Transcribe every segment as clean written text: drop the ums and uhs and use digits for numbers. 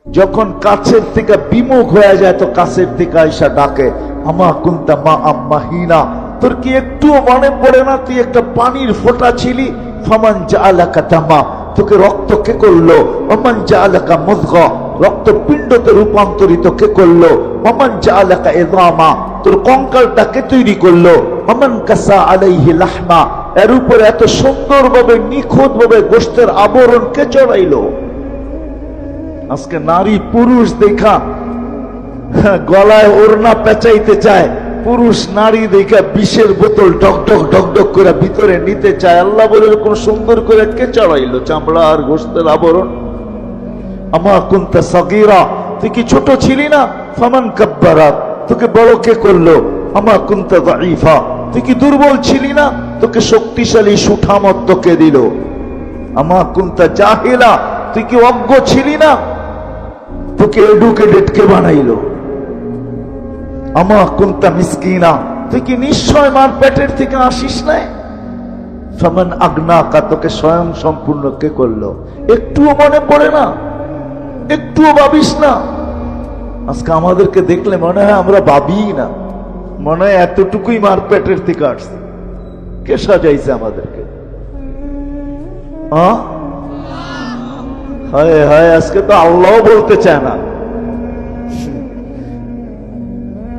যখন কাছের থেকে বিমুখ হয়ে যায় তো কাছের থেকে আইসা ডাকে, আমা কুনতা মা আম্মাহিনা, তোর কি একটুও মনে পড়ে না তুই একটা পানির ফোঁটা ছিলি? ফামান জাআলাকা দামা, তোকে রক্ত কে করলো? ওমান জাআলাকা মুযগা, রক্ত পিণ্ডতে রূপান্তরিত কে করলো? ওমান জাআলাকা ইযামা, তোর কঙ্কালটা কে তৈরি করলো? ওমান কাসা আলাইহি লাহমা, এর উপরে এত সুন্দরভাবে নিখুঁতভাবে গোশতের আবরণ কে চড়াইলো? আজকে নারী পুরুষ দেখা গলায় ওড়না পেঁচাইতে চায়, পুরুষ নারী দেখা বিষের বোতল ডক ডক ডক ডক করে ভিতরে নিতে চায়। আল্লাহ বলে কোন সুন্দর করে কে চড়াইলো চামড়া আর গোশতের আবরণ? আমা কুনতা সাগীরা, তুই কি ছোট ছিলি না? ফামান কাব্বারাক, তোকে বড় কে করলো? আমা কুনতা দাঈফা, তুই কি দুর্বল ছিলি না? তোকে শক্তিশালী সুঠামত কে দিল? আমা কুনতা জাহিলা, তুই কি অজ্ঞ ছিলি না? তোকে এডুকেটেড কে বানাইলো? আমা কুনতা মিসকিনা, তুই কি নিশ্চয় মার পেটের থেকে আসিস নাই? ফামান আগনাকা, তোকে স্বয়ং সম্পূর্ণ কে করলো? একটুও মনে পড়ে না? একটুও ভাবিস না? আজকে আমাদেরকে দেখলে মনে হয় আমরা ভাবি না, মনে হয় এতটুকুই মার পেটের থেকে আসছে। কে সাজাইছে আমাদেরকে? হায় হায়, আজকে তো আল্লাহ বলতে চায় না,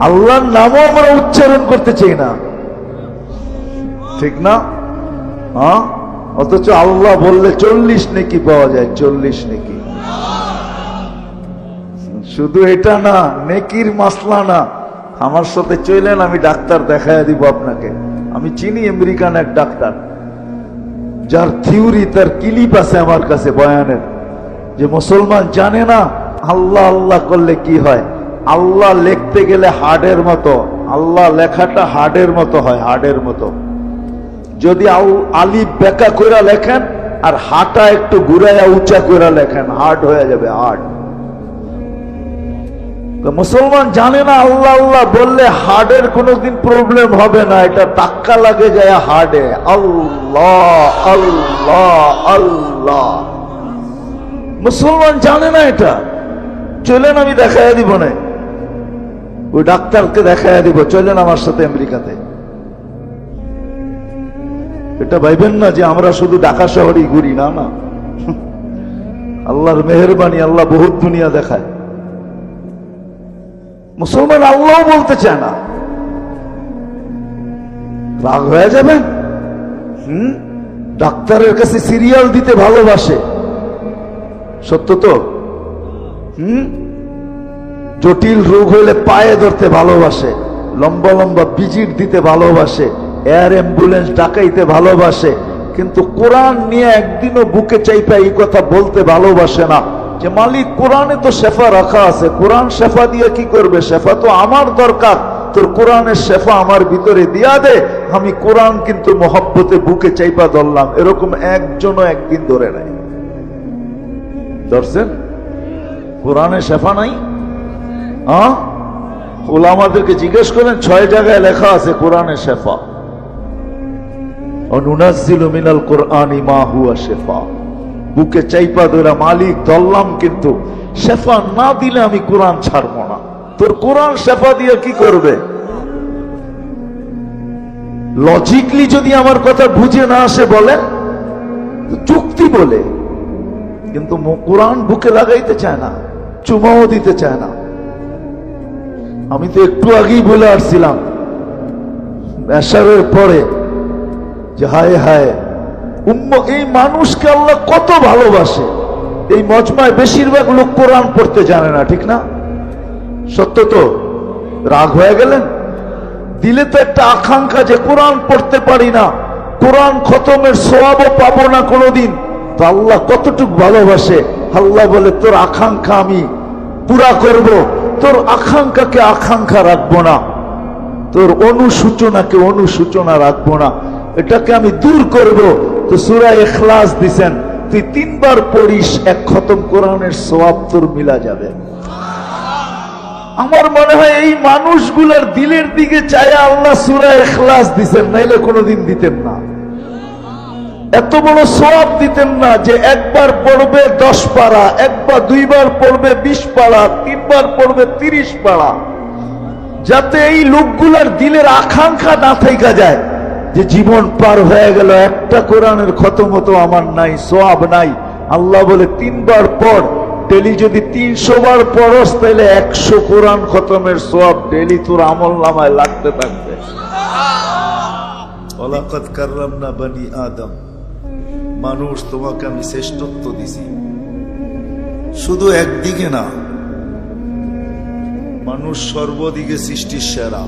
আল্লাহর নামও আমরা উচ্চারণ করতে চাই না, ঠিক না? অথচ আল্লাহ বললে 40 নেকি পাওয়া যায়, 40 নেকি। শুধু এটা না, নেকির মাসলা না। আমার সাথে চলেন, আমি ডাক্তার দেখায় দিব আপনাকে। আমি চিনি আমেরিকান এক ডাক্তার, যার থিওরি, তার ক্লিপ আছে আমার কাছে বয়ানের, যে মুসলমান জানে না আল্লাহ আল্লাহ করলে কি হয়। আল্লাহ লিখতে গেলে হাড়ের মতো, আল্লাহ লেখাটা হাড়ের মতো হয়, হাড়ের মতো। যদি আলিফ বেকা কইরা লেখেন আর হাটা একটু ঘুরাইয়া উঁচা কইরা লেখেন, হার্ড হয়ে যাবে, হার্ড। মুসলমান জানে না আল্লাহ আল্লাহ বললে হার্টের কোনোদিন প্রবলেম হবে না, এটা টাক্কা লাগে যায় হার্টে। আল্লাহ আল্লাহ আল্লাহ, মুসলমান জানে না এটা। চলেন আমি দেখাইয়া দিব না, ওই ডাক্তারকে দেখাইয়া দিব, চলেন আমার সাথে আমেরিকাতে। এটা ভাইবেন না যে আমরা শুধু ঢাকা শহরেই ঘুরি, না না, আল্লাহর মেহেরবানি, আল্লাহ বহুত দুনিয়া দেখায়। মুসলমান আল্লাহ বলতে চায় না, রাগ হয়ে যাবেন। ডাক্তারের কাছে সিরিয়াল দিতে ভালোবাসে, সত্য তো? জটিল রোগ হইলে পায়ে ধরতে ভালোবাসে, লম্বা লম্বা ভিজিট দিতে ভালোবাসে, এয়ার অ্যাম্বুলেন্স ডাকাইতে ভালোবাসে, কিন্তু কোরআন নিয়ে একদিনও বুকে চাইপা এই কথা বলতে ভালোবাসে না যে মালিক কোরআনে তো শেফা রাখা আছে, কোরআন শেফা দিয়ে কি করবে? শেফা তো আমার দরকার, তোর কোরআনের শেফা আমার ভিতরে দিয়া দে, আমি কোরআন কিন্তু মহব্বতে বুকে চাইপা ধরলাম। এরকম একজনও একদিন ধরে নাই, ধরছেন? কোরআনে শেফা নাই। ওলামাদেরকে জিজ্ঞেস করেন, 6 জায়গায় লেখা আছে কোরআনে শেফা। অনুনাজ্জিলু মিনাল কুরআনি মা হুয়া শিফা, বুকে চাইপা ধরে মালিক ধরলাম, কিন্তু শেফা না দিলে আমি কোরআন ছাড়বো না। তোর কোরআন শেফা দিয়ে কি করবে? লজিকলি যদি আমার কথা বুঝে না আসে বলে যুক্তি বলে, কিন্তু কোরআন বুকে লাগাইতে চায় না, চুমাও দিতে চায় না। আমি তো একটু আগেই বলে আসছিলাম এশারের পরে যে হায় হায় এই মানুষকে আল্লাহ কত ভালোবাসে। এই মজমায় বেশিরভাগ লোক কোরআন পড়তে জানে না, ঠিক না? সত্য তো? রাগ হয়ে গেলেন? দিলে তো একটা আকাঙ্ক্ষা যে কোরআন পড়তে পারি না, কোরআন খতমের সওয়াবও পাবো না কোনোদিন। তো আল্লাহ কতটুকু ভালোবাসে। আল্লাহ বলে তোর আকাঙ্ক্ষা আমি পুরা করব, তোর আকাঙ্ক্ষাকে আকাঙ্ক্ষা রাখবো না, তোর অনুসূচনাকে অনুসূচনা রাখবো না, এটাকে আমি দূর করব। তো সূরা ইখলাস দিছেন, তুই 3 বার পড়িস, 1 খতম কোরআনের সওয়াব তোর মিলা যাবে। আমার মনে হয় এই মানুষগুলোর দিলের দিকে চায় আল্লাহ সূরা ইখলাস দিছেন, নাইলে কোনোদিন দিতেন না। এত বড় সওয়াব দিতেন না যে একবার পড়বে 10 পারা, একবার দুইবার পড়বে 20 পারা, তিনবার পড়বে 30 পারা, যাতে এই লোকগুলার দিলের আকাঙ্ক্ষা না থেকে যায় যে জীবন পার হয়ে গেল, একটা কোরআনের খতম তো আমার নাই, সওয়াব নাই। আল্লাহ বলে 3 বার পড়, ডেলি যদি 300 বার পড়স তাহলে 100 কোরআন খতমের সওয়াব ডেলি তোর আমল নামায় লাগতে থাকবে। ওয়ালাকাদ কাররামনা বনি আদম, মানুষ তোমাকে আমি শ্রেষ্ঠত্ব দিছি। শুধু একদিকে না, মানুষ সর্বদিকে সৃষ্টির সেরা।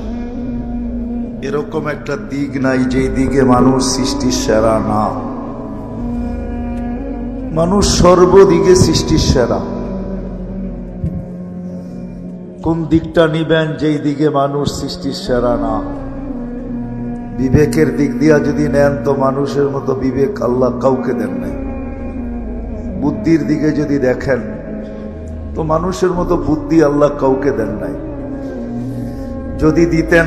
এরকম একটা দিক নাই যেই দিকে মানুষ সৃষ্টির সেরা না। মানুষ সর্বদিকে সৃষ্টির সেরা। কোন দিকটা নিবেন যেই দিকে মানুষ সৃষ্টির সেরা না? বিবেকের দিক দিয়া যদি নেন তো মানুষের মতো বিবেক আল্লাহ কাউকে দেন নাই। বুদ্ধির দিকে যদি দেখেন তো মানুষের মতো বুদ্ধি আল্লাহ কাউকে দেন নাই। যদি দিতেন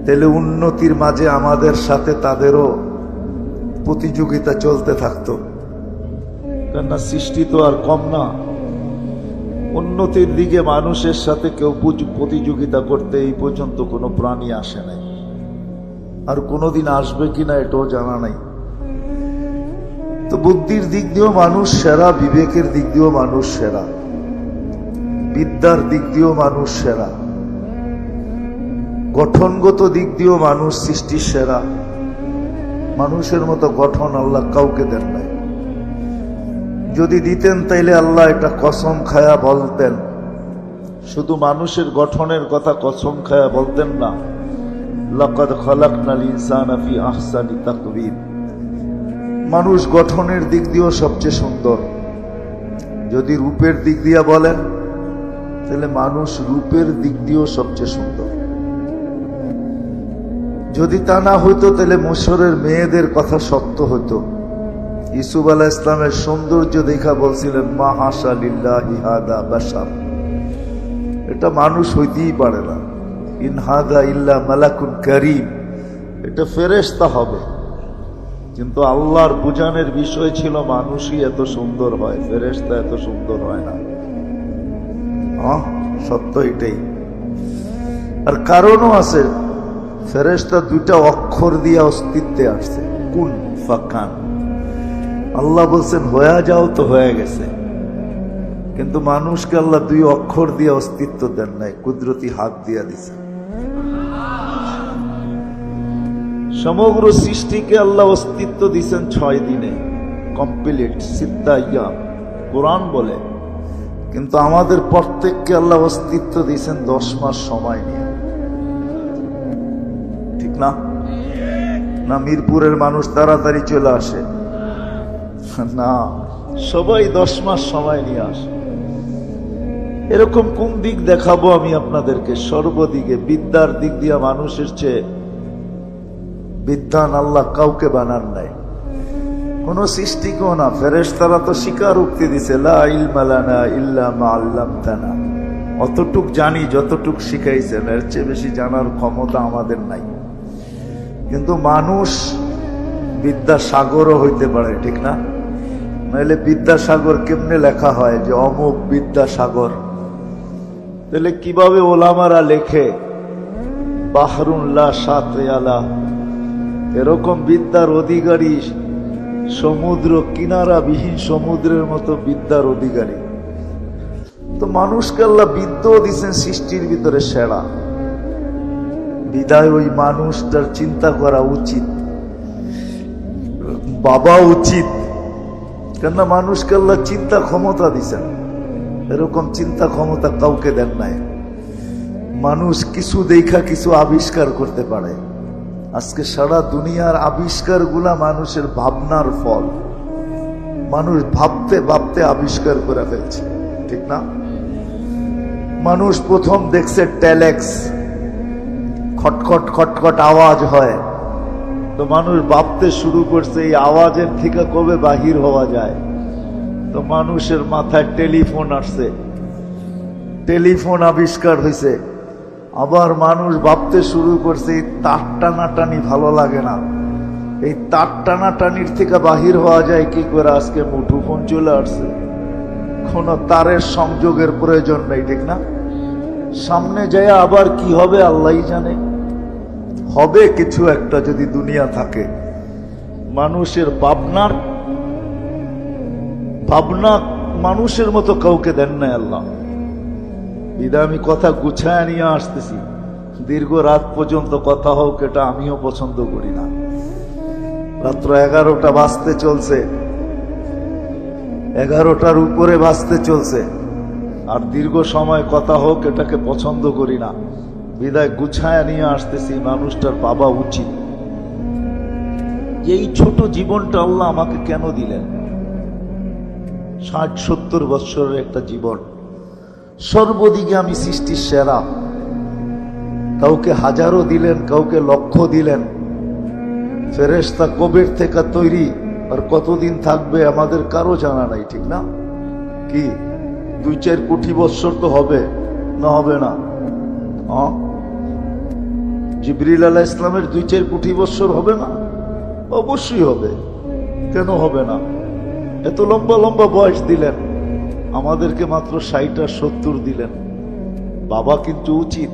তাহলে উন্নতির মাঝে আমাদের সাথে তাদেরও প্রতিযোগিতা চলতে থাকতো, কেননা সৃষ্টি তো আর কম না। উন্নতির দিকে মানুষের সাথে কেউ প্রতিযোগিতা করতে এই পর্যন্ত কোনো প্রাণী আসে নাই, আর কোনোদিন আসবে কিনা এটাও জানা নাই। তো বুদ্ধির দিক দিয়েও মানুষ সেরা, বিবেকের দিক দিয়েও মানুষ সেরা, বিদ্যার দিক দিয়েও মানুষ সেরা, গঠনগত দিক দিয়েও মানুষ সৃষ্টির সেরা। মানুষের মতো গঠন আল্লাহ কাউকে দেন নাই। যদি দিতেন তাইলে আল্লাহ এটা কসম খায়া বলতেন, শুধু মানুষের গঠনের কথা কসম খায়া বলতেন না, লাকাদ খালাকনাল ইনসানা ফি আহসানি তাকওয়িম। মানুষ গঠনের দিক দিয়েও সবচেয়ে সুন্দর। যদি রূপের দিক দিয়ে বলেন তাহলে মানুষ রূপের দিক দিয়েও সবচেয়ে সুন্দর। যদি তা না হইতো তাহলে মিশরের মেয়েদের কথা সত্য হতো। ইউসুফ আলাইহিস ইসলামের সৌন্দর্য দেখা বলছিলেন মা হাশা লিল্লাহি হাদা বাশার, এটা মানুষ হইতেই পারে না। ইন হাদা ইল্লা মালাকুন কারীম, এটা ফেরেশতা হবে। কিন্তু আল্লাহর বুঝানোর বিষয় ছিল মানুষই এত সুন্দর হয়, ফেরেশতা এত সুন্দর হয় না। সত্য এটাই। আর কারণও আছে, ফেরেশতা 2টা অক্ষর দিয়ে অস্তিত্বে আসছে, কুন ফাকান। আল্লাহ বলছেন হয়ে যাও, তো হয়ে গেছে। কিন্তু মানুষকে আল্লাহ 2 অক্ষর দিয়ে অস্তিত্ব দেন নাই, কুদরতি হাত দিয়া দিছে। সমগ্র সৃষ্টিকে আল্লাহ অস্তিত্ব দিছেন 6 দিনে, কমপ্লিট সিদ্দা ইয়াম কোরআন বলে। কিন্তু আমাদের প্রত্যেককে আল্লাহ অস্তিত্ব দিছেন 10 মাস সময় নিয়ে। ঠিক না? না মিরপুরের মানুষ তাড়াতাড়ি চলে আসে না, সবাই 10 মাস সময় নিয়ে আসে। এরকম কোন দিক দেখাবো আমি আপনাদেরকে? সর্বদিকে বিদ্যার দিক দিয়ে মানুষের চেয়ে বিদ্যান আল্লাহ কাউকে বানান নাই, কোন সৃষ্টিকেও না। ফেরেশতারা তো স্বীকারোক্তি দিছে, লা ইলমা লানা ইল্লা মা আল্লামতানা, অতটুক জানি যতটুক শিখাইছেন, এর চেয়ে বেশি জানার ক্ষমতা আমাদের নাই। কিন্তু মানুষ বিদ্যাসাগরও হইতে পারে, ঠিক না? নাহলে বিদ্যাসাগর কেমনে লেখা হয় যে অমুক বিদ্যাসাগর? তাহলে কিভাবে ওলামারা লেখে বাহরুন লা শাতে আলা? এরকম বিদ্যার অধিকারী, সমুদ্র কিনারা বিহীন সমুদ্রের মতো বিদ্যার অধিকারী। তো মানুষকে আল্লাহ বিদ্যাও দিচ্ছেন সৃষ্টির ভিতরে সেরা। বিদায় ওই মানুষটার চিন্তা করা উচিত, বাবা উচিত। কেননা মানুষকে আল্লাহ চিন্তা ক্ষমতা দিচ্ছেন, এরকম চিন্তা ক্ষমতা কাউকে দেন নাই। মানুষ কিছু দেখা কিছু আবিষ্কার করতে পারে। আজকে সারা দুনিয়ার আবিষ্কার গুলা মানুষের ভাবনার ফল। মানুষ ভাবতে ভাবতে আবিষ্কার করে ফেলছে, ঠিক না? মানুষ প্রথম দেখছে টেলেক্স, খটখট খটখট আওয়াজ হয়, তো মানুষ ভাবতে শুরু করছে এই আওয়াজের থেকে কবে বাহির হওয়া যায়। তো মানুষের মাথায় টেলিফোন আসছে, টেলিফোন আবিষ্কার হয়েছে। আবার মানুষ ভাবতে শুরু করছে তার টানাটানি ভালো লাগে না, এই তার টানাটানির থেকে বাহির হওয়া যায় কি করে? আজকে মুঠোফোন চলে আসছে, কোনো তারের সংযোগের প্রয়োজন নেই, ঠিক না? সামনে যায় আবার কি হবে আল্লাহই জানে। হবে কিছু একটা যদি দুনিয়া থাকে। মানুষের ভাবনা মানুষের মতো কাউকে দেন নাই আল্লাহ। বিদায় আমি কথা গুছায় নিয়ে আসতেছি। দীর্ঘ রাত পর্যন্ত কথা হোক এটা আমিও পছন্দ করি না। রাত্র 11টা বাজতে চলছে, 11টার উপরে বাজতে চলছে, আর দীর্ঘ সময় কথা হোক এটাকে পছন্দ করি না। বিদায় গুছায় নিয়ে আসতেছি। মানুষটার পাওয়া উচিত এই ছোট জীবনটা আল্লাহ আমাকে কেন দিলেন? 60-70 বৎসরের একটা জীবন, সর্বদিকে আমি সৃষ্টির সেরা। কাউকে হাজারও দিলেন, কাউকে লক্ষ দিলেন। ফেরেশতা কবের থেকে তৈরি আর কতদিন থাকবে আমাদের কারো জানা নাই, ঠিক না? কি 2-4 কোটি বৎসর তো হবে না? হবে না? জিবরিল আলাইহিস সালামের 2-4 কোটি বৎসর হবে না? অবশ্যই হবে। কেন হবে না? এত লম্বা লম্বা বয়স দিলেন, আমাদেরকে মাত্র 60 আর 70 দিলেন। বাবা কিন্তু উচিত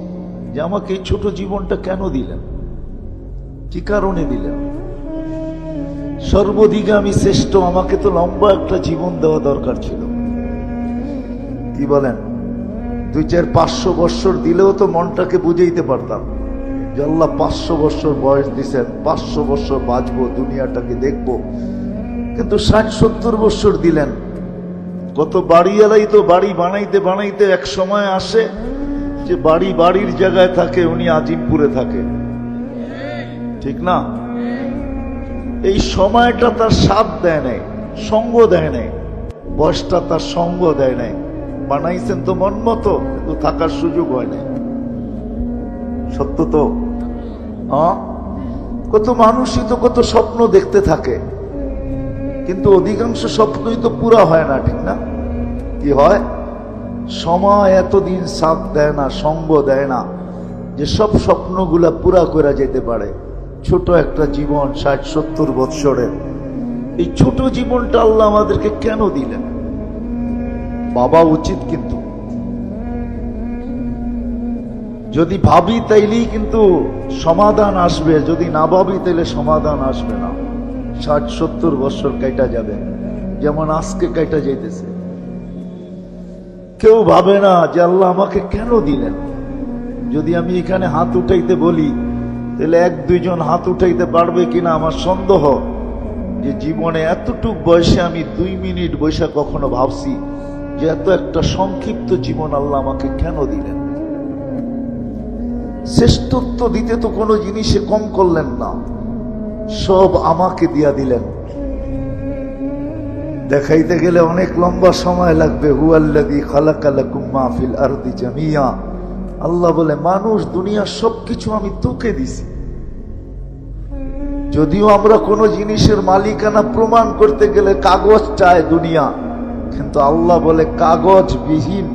যে আমাকে এই ছোট জীবনটা কেন দিলেন, কি কারণে দিলেন? সর্বদিকে আমি শ্রেষ্ঠ, আমাকে তো লম্বা একটা জীবন দেওয়া দরকার ছিল। কি বলেন? 2-4-500 বৎসর দিলেও তো মনটাকে বুঝাইতে পারতাম যে আল্লাহ 500 বৎসর বয়স দিছেন, 500 বৎসর বাঁচবো, দুনিয়াটাকে দেখবো। কিন্তু 60-70 বৎসর দিলেন। কত বাড়িওয়ালাই তো বাড়ি বানাইতে বানাইতে এক সময় আসে যে বাড়ির জায়গায় থাকে, উনি আজিমপুরে থাকে, ঠিক না? এই সময়টা তার সাথ দেয় নাই, সঙ্গ দেয় নাই, বয়সটা তার সঙ্গ দেয় নাই। বানাইছেন তো মন মতো, কিন্তু থাকার সুযোগ হয় নাই। সত্য তো? কত মানুষই তো কত স্বপ্ন দেখতে থাকে, কিন্তু অধিকাংশ স্বপ্নই তো পুরা হয় না, ঠিক না? কি হয়? সময় এতদিন সাথ দেয় না, সঙ্গ দেয় না যে সব স্বপ্নগুলা পুরা করে যেতে পারে। ছোট একটা জীবন 60-70 বৎসরের, এই ছোট জীবনটা আল্লাহ আমাদেরকে কেন দিলেন? বাবা উচিত। কিন্তু যদি ভাবি তাইলেই কিন্তু সমাধান আসবে, যদি না ভাবি তাইলে সমাধান আসবে না। 60-70 বৎসর কাইটা যাবে, যেমন আজকে কাইটা যাইতেছে। কেউ ভাবে না যে আল্লাহ আমাকে কেন দিলেন। যদি আমি এখানে হাত উঠাইতে বলি তাহলে 1-2 জন হাত উঠাইতে পারবে কিনা আমার সন্দেহ। যে জীবনে এতটুক বয়সে আমি 2 মিনিট বৈশা কখনো ভাবছি যে এত একটা সংক্ষিপ্ত জীবন আল্লাহ আমাকে কেন দিলেন। শ্রেষ্ঠত্ব দিতে তো কোনো জিনিসে কম করলেন না, সব আমাকে দিয়া দিলেন। দেখাইতে গেলে অনেক লম্বা সময় লাগবে। হুয়াল্লাযী খালাকা লাকুম মা ফিল আরদি জামিয়া। আল্লাহ বলে মানুষ দুনিয়া সবকিছু আমি তোকে দিছি। যদিও আমরা কোনো জিনিসের মালিকানা প্রমাণ করতে গেলে কাগজ চায় দুনিয়া, কিন্তু আল্লাহ বলে কাগজবিহীন,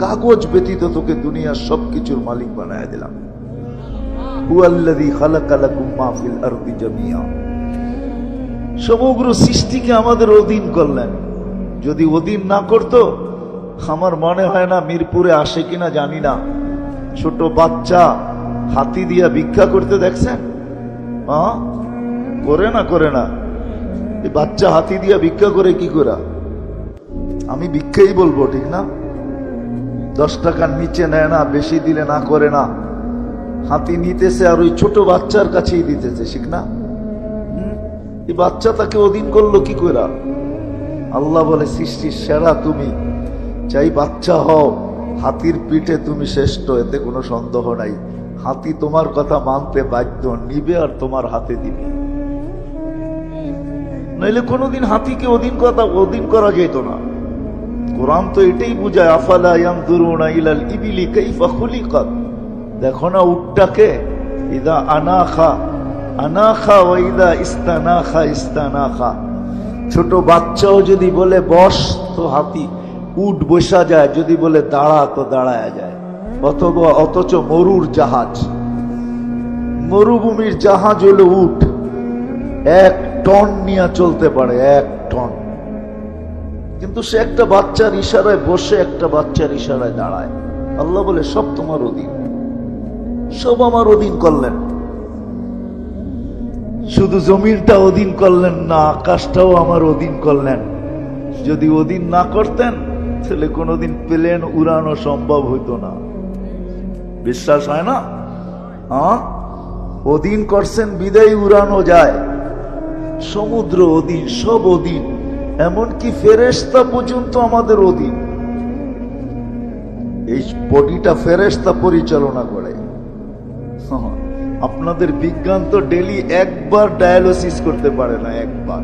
কাগজ ব্যতীত তোকে দুনিয়ার সবকিছুর মালিক বানায় দিলাম। হুয়াল্লাযী খালাকা লাকুম মা ফিল আরদি জামিয়া। সমগ্র সৃষ্টিকে আমাদের অধীন করলেন। যদি অধীন না করত, আমার মনে হয় না মিরপুরে আসে কিনা জানি না, ছোট বাচ্চা হাতি দিয়া ভিক্ষা করতে দেখছেন? করে না। এই বাচ্চা হাতি দিয়া ভিক্ষা করে কি করে? আমি ভিক্ষাই বলবো, ঠিক না? 10 টাকার নিচে নেয় না, বেশি দিলে না করে না। হাতি নিতেছে আর ওই ছোট বাচ্চার কাছেই দিতেছে, ঠিক না? এই বাচ্চা তাকে অধীন করলো কি করে? আল্লাহ বলে সৃষ্টির সেরা তুমি, চাই বাচ্চা হও, হাতির পিঠে তুমি শ্রেষ্ঠ, এতে কোনো সন্দেহ নাই। হাতি তোমার কথা মানতে বাধ্য, নিবে আর তোমার হাতে দিবে। নইলে কোনোদিন হাতিকে অধীন করা যেত না। কোরআন তো এটাই বুঝায়, আফালা ইয়ানজুরুনা ইলাল ইবিলি কাইফা খুলিকাত। দেখো না উটটাকে, ইদা আনাখা ওয়া ইদা ইস্তানাখা। ছোট বাচ্চাও যদি বলে বস তো হাতি উট বসা যায়, যদি বলে দাঁড়া তো দাঁড়ায়া যায়। অথচ মরুর জাহাজ, মরুভূমির জাহাজ হলো উট। 1 টন নিয়ে চলতে পারে, 1 টন। কিন্তু সে একটা বাচ্চার ইশারায় বসে, একটা বাচ্চার ইশারায় দাঁড়ায়। আল্লাহ বলে সব তোমার অধীন, সব আমার অধীন করলেন। শুধু জমিনটা অধীন করলেন না, আকাশটাও আমার অধীন করলেন। যদি অধীন না করতেন তাহলে কোনোদিন প্লেন উড়ানো সম্ভব হইতো না। বিশ্বাস হয় না? অধীন করছেন বিদায় উড়ানো যায়। সমুদ্র অধীন, সব অধীন, এমনকি ফেরেশতা পর্যন্ত আমাদের অধীন। এই বডিটা ফেরেশতা পরিচালনা করে। আপনাদের বিজ্ঞান তো ডেলি একবার ডায়ালিসিস করতে পারে না, একবার,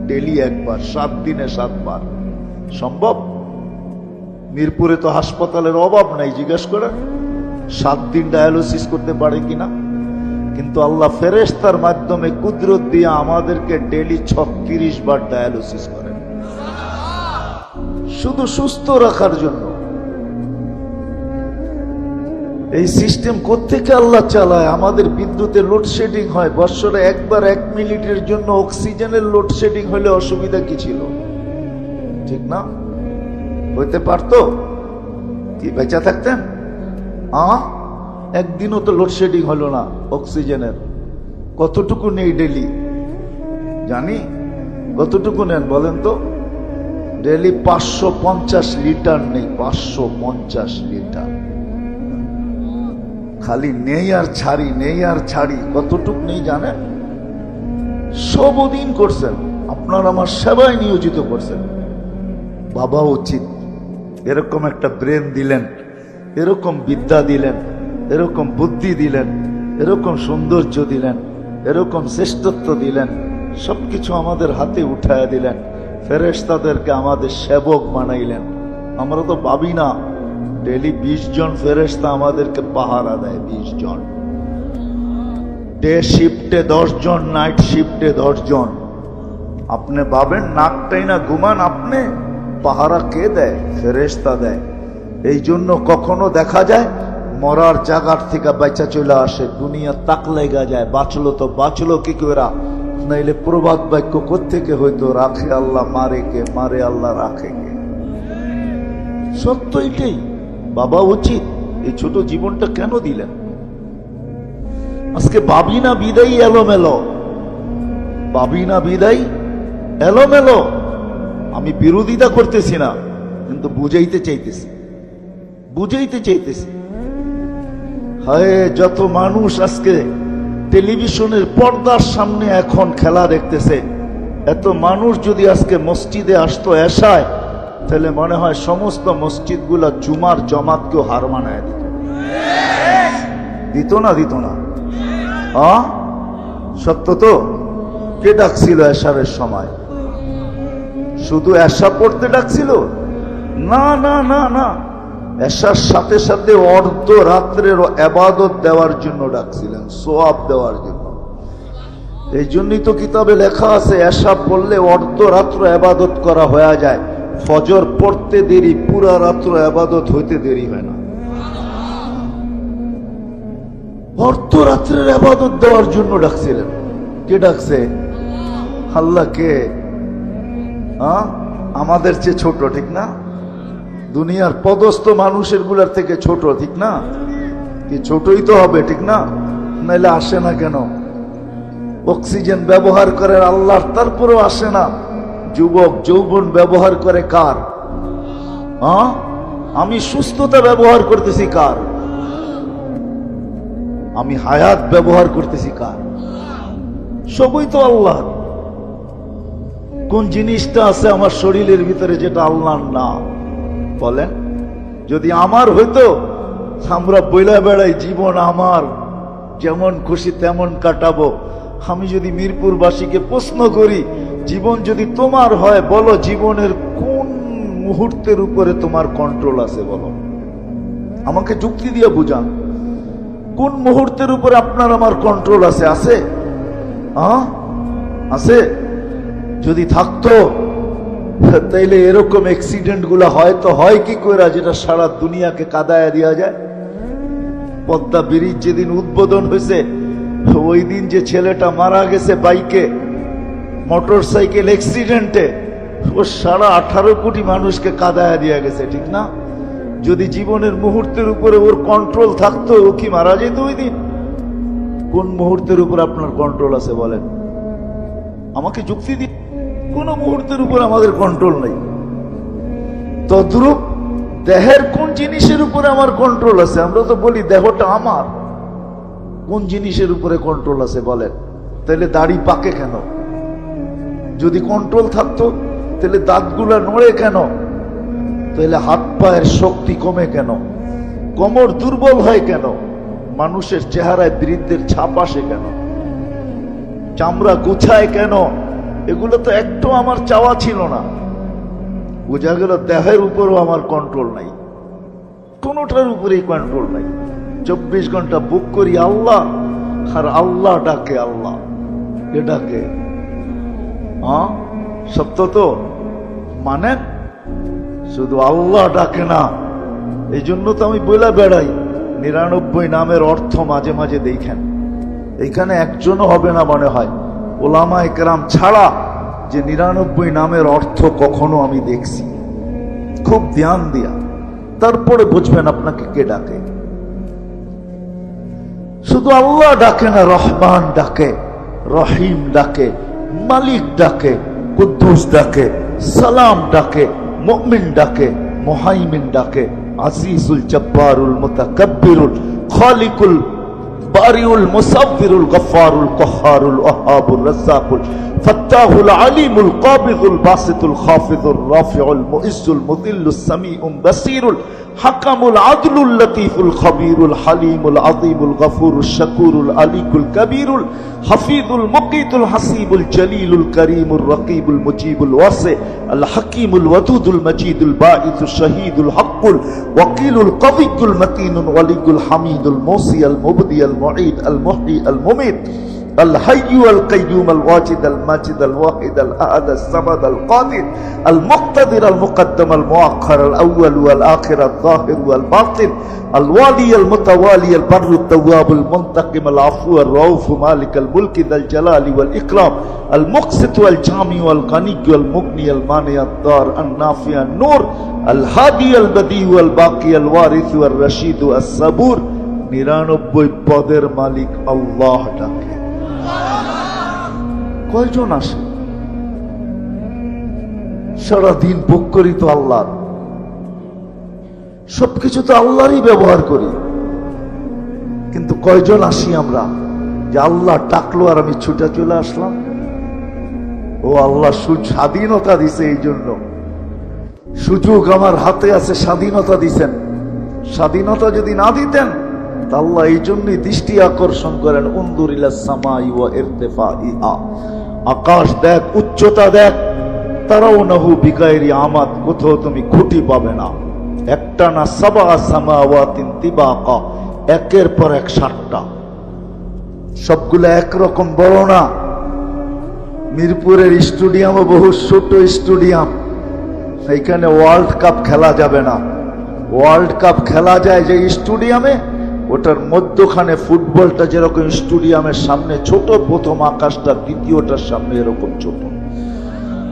ডেলি একবার, 7 দিনে 7 বার সম্ভব? মিরপুরে তো হাসপাতালের অভাব নাই, জিজ্ঞেস করেন 7 দিন ডায়ালিসিস করতে পারে কিনা। কিন্তু আল্লাহ ফেরেশতার মাধ্যমে কুদরত দিয়ে আমাদেরকে ডেলি 36 বার ডায়ালিসিস করেন, শুধু সুস্থ রাখার জন্য। এই সিস্টেম কোত্থেকে আল্লাহ চালায়? আমাদের বিদ্যুতের লোডশেডিং হয় বৎসরে একবার, 1 মিনিটের জন্য অক্সিজেনের লোডশেডিং হলে অসুবিধা কি ছিল? ঠিক না? হইতে পারতো কি বেঁচে থাকতেন? একদিনও তো লোডশেডিং হলো না অক্সিজেনের। কতটুকু নেই ডেলি জানি? কতটুকু নেন বলেন তো? ডেলি 550 লিটার নেই, 550 লিটার। খালি নেই আর ছাড়ি, নেই আর ছাড়ি, কতটুক নেই জানেন? সব অধীন করছেন, আপনার আমার সেবায় নিয়োজিত করছেন। বাবা উচিত এরকম একটা ব্রেন দিলেন, এরকম বিদ্যা দিলেন, এরকম বুদ্ধি দিলেন, এরকম সৌন্দর্য দিলেন, এরকম শ্রেষ্ঠত্ব দিলেন, সবকিছু আমাদের হাতে উঠায় দিলেন। ফেরেশতাদেরকে আমাদের সেবক বানাইলেন। আমরা তো ভাবি না ডেলি 20 জন ফেরেশতা আমাদেরকে পাহারা দেয়, 20 জন। ডে শিফটে 10 জন, নাইট শিফটে 10 জন। আপনি ভাবেন নাকটাই না ঘুমান, আপনি পাহারা কে দেয়? ফেরেশতা দেয়। এই জন্য কখনো দেখা যায় মরার জায়গার থেকে বেঁচা চলে আসে, দুনিয়া তাক লেগা যায়, বাঁচলো তো বাঁচলো কি করে, নাইলে প্রবাদ বাক্য কোত্থেকে হইতো, রাখে আল্লাহ মারে কে, মারে আল্লাহ রাখে কে। সত্য এটাই। বাবা উচিত এই ছোট জীবনটা কেন দিলেন? আজকে ভাবি না বিদায় এলোমেলো, ভাবি না বিদায় এলোমেলো। আমি বিরোধিতা করতেছি না, কিন্তু বুঝাইতে চাইতেছি, বুঝাইতে চাইতেছি। হায়, যত মানুষ আজকে টেলিভিশনের পর্দার সামনে এখন খেলা দেখতেছে, এত মানুষ যদি আজকে মসজিদে আসতো এশায়, তাহলে মনে হয় সমস্ত মসজিদগুলা জুমার জমাতকেও হার মানায় দিত। দিত না? দিত না? সত্য তো? কে ডাকছিল এশারের সময়? শুধু এশা পড়তে ডাকছিল? না না না না, এশার সাথে সাথে অর্ধ রাত্রের ইবাদত দেওয়ার জন্য ডাকছিলেন, সোয়াব দেওয়ার জন্য। এই জন্যই তো কিতাবে লেখা আছে এশা পড়লে অর্ধ রাত্র ইবাদত করা হয়ে যায়, ফজর পড়তে দেরি, পুরা রাত্র ইবাদত হইতে দেরি হয় না। অর্ধ রাত্রের ইবাদত দেওয়ার জন্য ডাকছিলেন। কে ডাকছে? আল্লাহ। কে? আমাদের চেয়ে ছোট, ঠিক না? দুনিয়ার পদস্থ মানুষের গুলার থেকে ছোট, ঠিক না? কি ছোটই তো হবে, ঠিক না? নাইলে আসে না কেন? অক্সিজেন ব্যবহার করে আল্লাহর, তারপরেও আসে না। যুবক যৌবন ব্যবহার করে কার? আমি সুস্থতা ব্যবহার করতেছি কার? আমি হায়াত ব্যবহার করতেছি কার? সবই তো আল্লাহ। কোন জিনিসটা আছে আমার শরীরের ভিতরে যেটা আল্লাহর না? বলেন। যদি আমার হইতো, আমরা বইলা বেড়াই জীবন আমার, যেমন খুশি তেমন কাটাবো। আমি যদি মিরপুরবাসীকে প্রশ্ন করি, জীবন যদি তোমার হয়, বলো জীবনের কোন মুহূর্তের উপরে তোমার কন্ট্রোল আছে? বলো, আমাকে যুক্তি দিয়ে বুঝান। কোন মুহূর্তের উপরে আপনার আমার কন্ট্রোল আছে? আছে? আছে? যদি থাকতো তাইলে এরকম অ্যাক্সিডেন্ট গুলা হয়তো হয় কি করে, যেটা সারা দুনিয়াকে কাদায় দেওয়া যায়। পদ্মা ব্রিজ যেদিন উদ্বোধন হয়েছে, ওই দিন যে ছেলেটা মারা গেছে বাইকে, মোটর সাইকেল অ্যাক্সিডেন্টে ও 18.5 কোটি মানুষকে কাদায়া দিয়ে গেছে, ঠিক না? যদি জীবনের মুহূর্তের উপরে ওর কন্ট্রোল থাকতো, ও কি মারা যেত ওই দিন? কোন মুহূর্তের উপর আপনার কন্ট্রোল আছে বলেন? আমাকে যুক্তি দিন। কোন মুহূর্তের উপর আমাদের কন্ট্রোল নেই। তদ্রূপ দেহের কোন জিনিসের উপরে আমার কন্ট্রোল আছে? আমরা তো বলি দেহটা আমার। কোন জিনিসের উপরে কন্ট্রোল আছে বলেন? তাহলে দাড়ি পাকে কেন? যদি কন্ট্রোল থাকতো তাহলে দাঁতগুলা নড়ে কেন? তাহলে হাত পায়ের শক্তি কমে কেন? কোমর দুর্বল হয় কেন? মানুষের চেহারায় বৃদ্ধের ছাপ আসে কেন? চামড়া গুছায় কেন? এগুলো তো একটু আমার চাওয়া ছিল না। বোঝা গেল দেহের উপরও আমার কন্ট্রোল নাই, কোনোটার উপরেই কন্ট্রোল নাই। 24 ঘন্টা বুক করি আল্লাহ, আর আল্লাহ ডাকে আল্লাহ। কে ডাকে? হ্যাঁ, সত্য তো মানেন? শুধু আল্লাহ ডাকে না। এই জন্য তো আমি বলে বেড়াই 99 নামের অর্থ মাঝে মাঝে দেখেন। এখানে একজনও হবে না মনে হয় ওলামায়ে কেরাম ছাড়া যে 99 নামের অর্থ কখনো আমি দেখছি। খুব ধ্যান দিয়া তারপরে বুঝবেন আপনাকে কে ডাকে। শুধু আল্লাহ ডাকে না, রহমান ডাকে, রহিম ডাকে, মালিক ডাকে, কুদ্দুস ডাকে, সালাম ডাকে, মুমিন ডাকে, মুহাইমিন ডাকে, আজিজুল জব্বারুল মুতাকাব্বিরুল খালিকুল বারিউল মুসাব্বিরুল গফফারুল কহ্হারুল ওয়াহ্হাবুর রাজ্জাকুল ফাত্তাহুল আলিমুল কাবিদুল বাসিতুল খাফিদুর রাফিউল মুইজ্জুল মুদিল্লুস সামিউম বাসীরুল হাকামুল আদলুল লতীফুল খবীরুল হালিমুল আযীমুল গফুরুশ শাকুরুল আলিকুল কবীরুল হাফিজুল মুকীতুল হাসিবুল জলিলুল করিমুর রকিবুল মুজিবুল ওয়াসি আল হাকিমুল ওয়াদুদুল মজিদুল বাঈসুশ শহীদুল হকুল ওয়াকিলুল কবিয়ুল মতিনুল ওয়ালিয়ুল হামিদুল মুসি আল মুবদি আল মুঈদ আল মুহয়ি আল মুমীত الحي القيوم الواجد الماجد الواحد الأحد الصمد القادر المقتدر المقدم المؤخر الأول والآخر الظاهر والباطن الوالي المتوالي البر التواب المنتقم العفو الرؤوف مالك الملك ذا الجلال والإكرام المقسط والجامع والغني والمغني المانع الضار النافع النور الهادي البديع والباقي الوارث والرشيد الصبور 99 পদের মালিক আল্লাহ ডাকে। কয়জন আসে? সারাদিন বুক করি তো আল্লাহর, সবকিছু তো আল্লাহরই ব্যবহার করি, কিন্তু কয়জন আসি আমরা যে আল্লাহ ডাকলো আর আমি ছুটে চলে আসলাম? ও আল্লাহ স্বাধীনতা দিছে, এই জন্য সুযোগ আমার হাতে আছে, স্বাধীনতা দিছেন। স্বাধীনতা যদি না দিতেন তা আল্লাহ এই জন্যই দৃষ্টি আকর্ষণ করেন, উনজুর ইলাস সামাই ওয়া ইরতিফাইহা, আকাশ দেখ, উচ্চতা দেখ, তারাউনাহু বিগাইরি আমাদ, কোথাও তুমি খুঁটি পাবে না। একটা না, সাবা সামাওয়াতিন তিবাকা, একের পর এক 7টা, সবগুলো একরকম বড় না। মিরপুরের স্টেডিয়ামও বহু ছোট স্টেডিয়াম, এইখানে ওয়ার্ল্ড কাপ খেলা যাবে না। ওয়ার্ল্ড কাপ খেলা যায় যে স্টেডিয়ামে, ওটার মধ্যখানে ফুটবলটা যেরকম স্টেডিয়ামের সামনে ছোট, প্রথম আকাশটা দ্বিতীয়টার সামনে এরকম ছোট,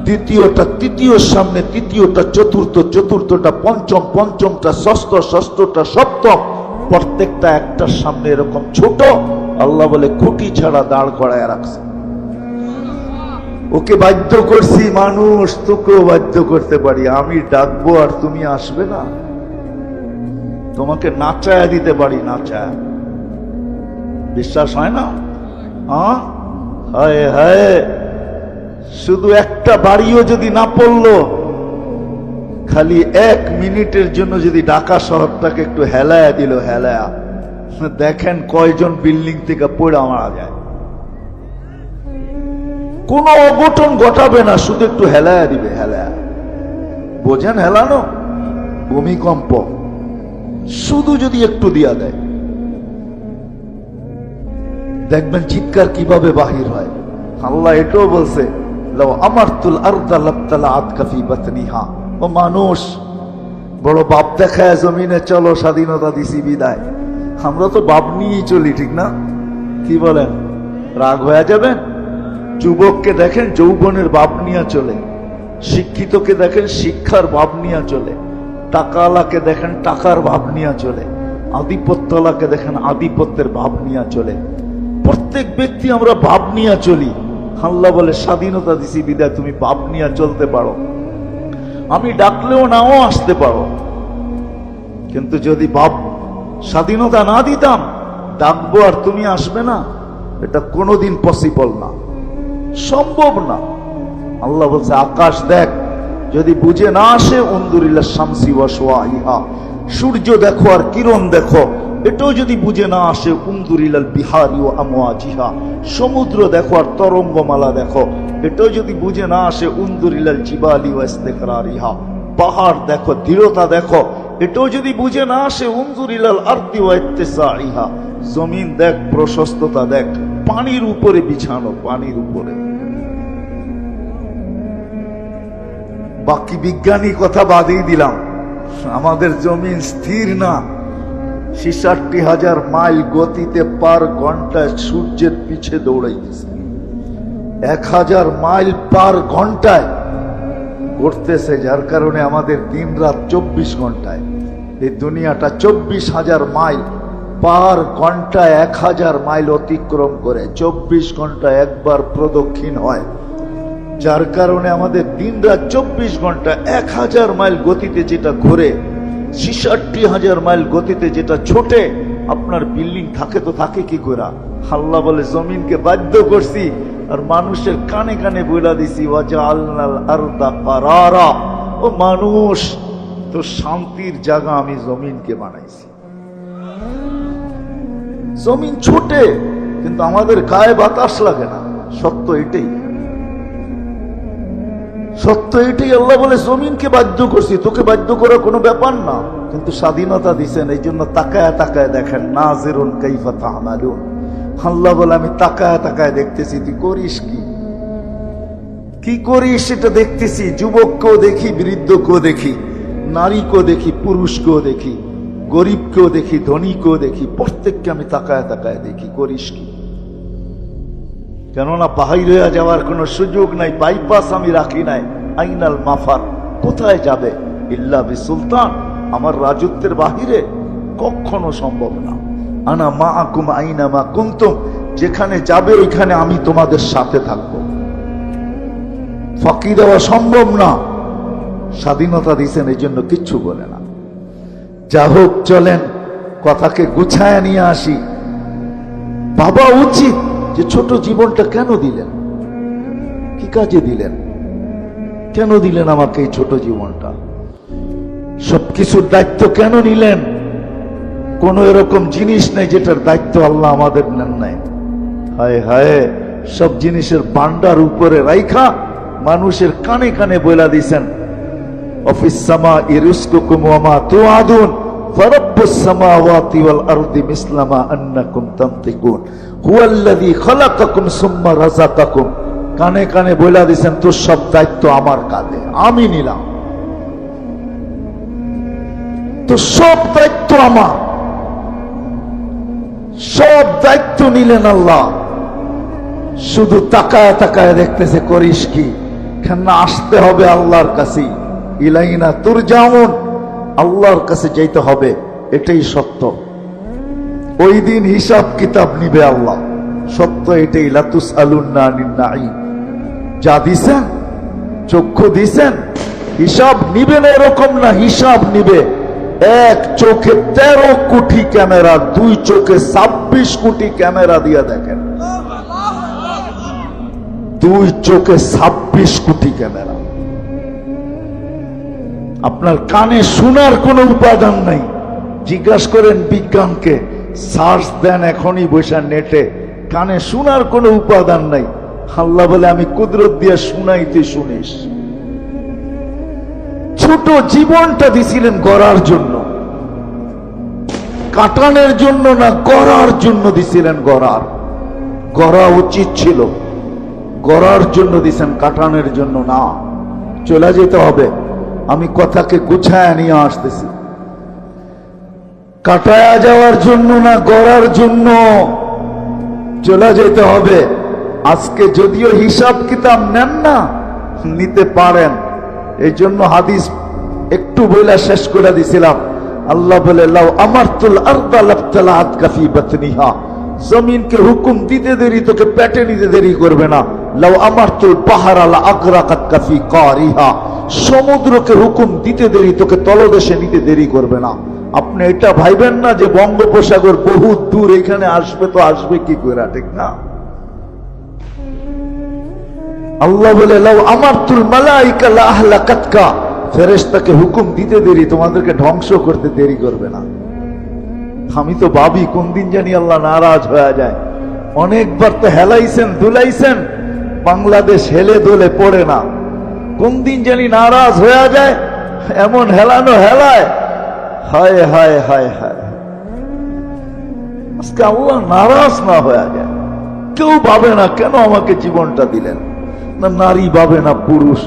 দ্বিতীয়টা তৃতীয়র সামনে, তৃতীয়টা চতুর্থ, চতুর্থটা পঞ্চম, পঞ্চমটা ষষ্ঠ, ষষ্ঠটা সপ্তম, প্রত্যেকটা একটার সামনে এরকম ছোট। আল্লাহ বলে খুঁটি ছাড়া দাঁড় করায় রাখছে। ওকে বাধ্য করছি, মানুষ তোকেও বাধ্য করতে পারি, আমি ডাকবো আর তুমি আসবে না। তোমাকে নাচায়া দিতে পারি, নাচায়া। বিশ্বাস হয় না? হ্যাঁ, হায় হায়, শুধু একটা বাড়িও যদি না পড়লো, খালি 1 মিনিটের জন্য যদি ঢাকা শহরটাকে একটু হেলায়া দিল, হেলায়া, দেখেন কয়জন বিল্ডিং থেকে পড়ে মারা যায়। কোনো অঘটন ঘটাবে না, শুধু একটু হেলায়া দিবে, হেলায়া। বোঝেন হেলানো? ভূমিকম্প শুধু যদি একটু দিয়া দেয়, দেখবেন চিৎকার কিভাবে বাহির হয়। আল্লাহ এটাও বলছে, লাউ আমারতুল আরদা লাবতালাআত কাফি বাতনিহা। ও মানুষ, বড় বাপ দেখায় জমিনে চলো, স্বাধীনতা দিছি বিদায়। আমরা তো বাপ নিয়েই চলি, ঠিক না? কি বলেন? রাগ হয়ে যাবেন? যুবককে দেখেন যৌবনের ভাব নিয়ে চলে, শিক্ষিতকে দেখেন শিক্ষার ভাব নিয়ে চলে, টাকাওয়ালাকে দেখেন টাকার ভাব নিয়ে চলে, আধিপত্যওয়ালাকে দেখেন আধিপত্যের ভাব নিয়ে চলে। প্রত্যেক ব্যক্তি আমরা ভাব নিয়ে চলি। আল্লাহ বলে স্বাধীনতা দিছি বিদায় তুমি ভাব নিয়ে চলতে পারো, আমি ডাকলেও নাও আসতে পারো। কিন্তু যদি ভাব স্বাধীনতা না দিতাম, ডাকবো আর তুমি আসবে না, এটা কোনোদিন পসিবল না, সম্ভব না। আল্লাহ বলছে আকাশ দেখ, যদি বুঝে না আসে উনদুরিল্লাহ শামসি ওয়া শুআইহা, সূর্য দেখো আর কিরণ দেখো, এটাও যদি বুঝে না আসে উনদুরিলাল বিহারি ওয়া আমওয়াজিহা, সমুদ্র দেখো আর তরঙ্গমালা দেখো, এটাও যদি বুঝে না আসে উনদুরিলাল জিবালি ওয়া ইস্তিকরারিহা, পাহাড় দেখো দৃঢ়তা দেখো, এটাও যদি বুঝে না আসে উনদুরিলাল আরদি ওয়া ইত্তিসাইহা, জমিন দেখ প্রশস্ততা দেখ, পানির উপরে বিছানো, পানির উপরে। বাকি বিজ্ঞানী কথা বাদই দিলাম, আমাদের জমিন স্থির না। ৬৬,০০০ মাইল গতিতে পার ঘন্টায় সূর্যের পিছে দৌড়াইতেছে, ১,০০০ মাইল পার ঘন্টায় ঘুরতেছে, যার কারণে আমাদের দিন রাত ২৪ ঘন্টায়। এই দুনিয়াটা ২৪,০০০ মাইল পার ঘন্টায় ১,০০০ মাইল অতিক্রম করে ২৪ ঘন্টা একবার প্রদক্ষিণ হয়, যার কারণে আমাদের দিন রাত ২৪ ঘন্টা। ১,০০০ মাইল গতিতে যেটা ঘুরে, ৬৬,০০০ মাইল গতিতে যেটা ছোটে, আপনার বিল্ডিং থাকে তো থাকে কি করে? আল্লাহ বলে জমিনকে বাধ্য করছি আর মানুষের কানে কানে বইলা দিছি ওয়াজআলনাল আরদা কারারা, ও মানুষ তো শান্তির জায়গা আমি জমিনকে বানাইছি। জমিন ছোটে কিন্তু আমাদের গায়ে বাতাস লাগে না, সত্য এটাই, সত্য এটাই। আল্লাহ বলে জমিনকে বাধ্য করছি, তোকে বাধ্য করা কোনো ব্যাপার না, কিন্তু স্বাধীনতা দিছেন, এই জন্য তাকায় তাকায় দেখেন নাজিরুন কাইফা তা'মালুন। আল্লাহ বলে আমি তাকায় তাকায় দেখতেছি তুই করিস কি, কি করিস সেটা দেখতেছি। যুবককেও দেখি, বৃদ্ধকেও দেখি, নারীকেও দেখি, পুরুষকেও দেখি, গরিবকেও দেখি, ধনীকেও দেখি, প্রত্যেককে আমি তাকায় তাকায় দেখি করিস কি। কেননা বাহির হয়ে যাওয়ার কোনো সুযোগ নাই, বাইপাস আমি রাখি নাই। আইনাল মাফার, কোথায় যাবে? ইল্লা বিসুলতান, আমার রাজত্বের বাহিরে কখনো সম্ভব না। আনা মাআকুম আইনা মা কুনতুম, যেখানে যাবে ওইখানে আমি তোমাদের সাথে থাকবো। ফাঁকি দেওয়া সম্ভব না। স্বাধীনতা দিয়েছেন এই জন্য কিচ্ছু বলে না। যা হোক চলেন কথাকে গুছায় নিয়ে আসি। ভাবা উচিত যে ছোট জীবনটা কেন দিলেন, কি কাজে দিলেন, কেন দিলেন আমাকে এই ছোট জীবনটা? সবকিছুর দায়িত্ব কেন নিলেন? কোন এরকম জিনিস নেই যেটার দায়িত্ব আল্লাহ আমাদের নেন নাই। হায় হায়, সব জিনিসের বান্ডার উপরে রাইখা মানুষের কানে কানে বইলা দিছেন অফিস সামা ইরুসকুকুম ওয়া মা তুআদুন ফারাব্বুস সামাওয়াতি ওয়াল আরদি মিসলামা আন্নাকুম তামতিকুন হুয়াল্লাযী খালাকাকুম সুম্মা রাযাকাকুম। কানে কানে বইলা দিছেন তোর সব দায়িত্ব আমার কাঁধে, আমি নিলাম, তো সব দায়িত্ব আমার, সব দায়িত্ব নিলেন আল্লাহ। শুধু তাকায় তাকায় দেখতেছে করিস কি। কেন আসতে হবে আল্লাহর কাছে, ইলাইনা তুরজাউন, আল্লাহর কাছে যাইতে হবে, এটাই সত্য। ওই দিন হিসাব কিতাব নিবে আল্লাহ, সত্য এটাই। লাতুসআলুন্না আনিন নাঈম, যা দিছেন, চক্ষু দিছেন, হিসাব নিবে না এরকম না, হিসাব নিবে। এক চোখে 13 কোটি ক্যামেরা, দুই চোখে 26 কোটি ক্যামেরা দিয়া দেখেন, দুই চোখে 26 কোটি ক্যামেরা। আপনার কানে শোনার কোন উপাদান নাই। জিজ্ঞাসা করেন বিজ্ঞানকে, সার্চ দেন এখনই বসে নেটে, কানে শোনার কোন উপাদান নাই। আল্লাহ বলে আমি কুদরত দিয়ে শুনাই, তুই শুনিস। ছোট জীবনটা দিছিলেন গড়ার জন্য, কাটানোর জন্য না, গড়ার জন্য দিছিলেন। গড়া উচিত ছিল, গড়ার জন্য দিছেন, কাটানোর জন্য না। চলে যেতে হবে, আমি কথাকে গুছায় নিয়ে আসতেছি। কাটায়া যাওয়ার জন্য না, গড়ার জন্য চলে যেতে হবে। আজকে যদিও হিসাব কিতাব নেন না, নিতে পারেন। এই জন্য হাদিস একটু বইলা শেষ করে দিছিলাম। আল্লাহ বলে, লাউ আমারতুল আরদা লাবতালাআত কাফি বাতনিহা, জমিনকে হুকুম দিতে দেরি তোকে পেটে নিতে দেরি করবে না। লাউ আমারতুল পাহারা লা আগরাকাত কাফি কারিহা, সমুদ্রকে হুকুম দিতে দেরি তোকে তলদেশে নিতে দেরি করবে না। আপনি এটা ভাইবেন না যে বঙ্গোপসাগর বহু দূর, এখানে আসবে তো আসবে কি করে, ঠিক না? আল্লাহ বলে, লাউ আমারতুল মালাইকা লা আহলাকাতকা, ফেরেশতাকে হুকুম দিতে দেরি তোমাদেরকে ধ্বংস করতে দেরি করবে না। আমি তো ভাবি কোন দিন জানি আল্লাহ নারাজ হয়ে যায়। অনেকবার তো হেলাইছেন দুলাইছেন, বাংলাদেশ হেলে দোলে পড়ে না। কোন দিন জানি নারাজ হয়ে যায়, এমন হেলানো হেলায়, হায় হায় হায় হায়। আজকে আল্লাহ নারাজ না হয়ে যায়। কেউ ভাবে না কেন আমাকে জীবনটা দিলেন, না নারী ভাবে, না পুরুষ,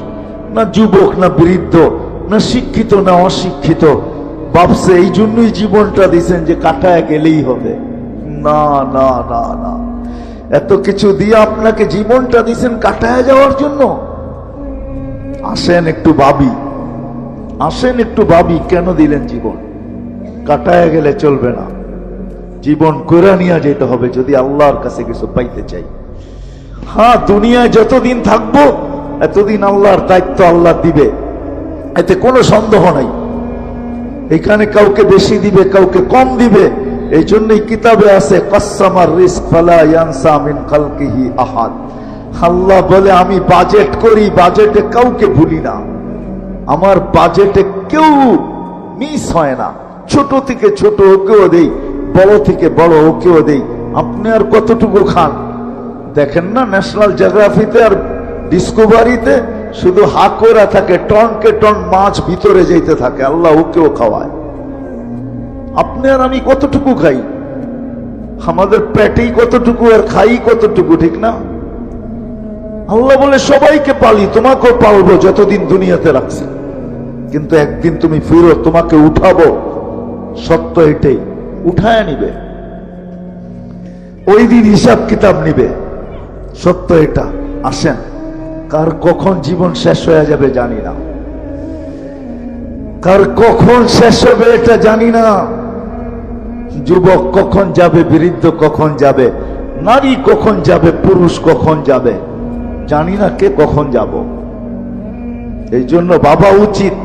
না যুবক, না বৃদ্ধ, না শিক্ষিত, না অশিক্ষিত। ভাবছে এই জন্যই জীবনটা দিছেন যে কাটায় গেলেই হবে। না না না না, এত কিছু দিয়ে আপনাকে জীবনটা দিছেন কাটায় যাওয়ার জন্য? আসেন একটু ভাবি, আসেন একটু ভাবি, কেন দিলেন জীবন? কাটায় গেলে চলবে না, জীবন করে নিয়ে যেতে হবে যদি আল্লাহর কাছে কিছু পাইতে চাই। হ্যাঁ, দুনিয়ায় যতদিন থাকবো এতদিন আল্লাহর দায়িত্ব আল্লাহ দিবে, এতে কোনো সন্দেহ নাই। এখানে কাউকে বেশি দিবে, কাউকে কম দিবে। এই জন্যই কিতাবে আছে, কাসসামার রিজক ফালা ইয়ানসা মিন খালকিহি আহাদ। আল্লাহ বলে, আমি বাজেট করি, বাজেটে কাউকে ভুলি না। আমার বাজেটে কেউ মিস হয় না। ছোট থেকে ছোট ওকেও দেই, বড় থেকে বড় ওকেও দেই। আপনি আর কতটুকু খান? দেখেন না ন্যাশনাল জিওগ্রাফিতে আর ডিসকভারিতে শুধু হাকোরা থাকে, টনকে টন মাছ ভিতরে যেতে থাকে, আল্লাহ ওকেও খাওয়ায়। আপনি আর আমি কতটুকু খাই? আমাদের পেটেই কতটুকু আর খাই কতটুকু, ঠিক না? আল্লাহ বলে, সবাইকে পালি, তোমাকেও পালবো যতদিন দুনিয়াতে রাখছি, কিন্তু একদিন তুমি ফিরো, তোমাকে উঠাবো। সত্য এটাই, উঠায় নিবে, ওই দিন হিসাব কিতাব নিবে। সত্য এটা। আসেন, কার কখন জীবন শেষ হয়ে যাবে জানি না, কার কখন শেষ হবে এটা জানি না। যুবক কখন যাবে, বৃদ্ধ কখন যাবে, নারী কখন যাবে, পুরুষ কখন যাবে, জানি না কে কখন যাব। এই জন্য বাবা উচিত,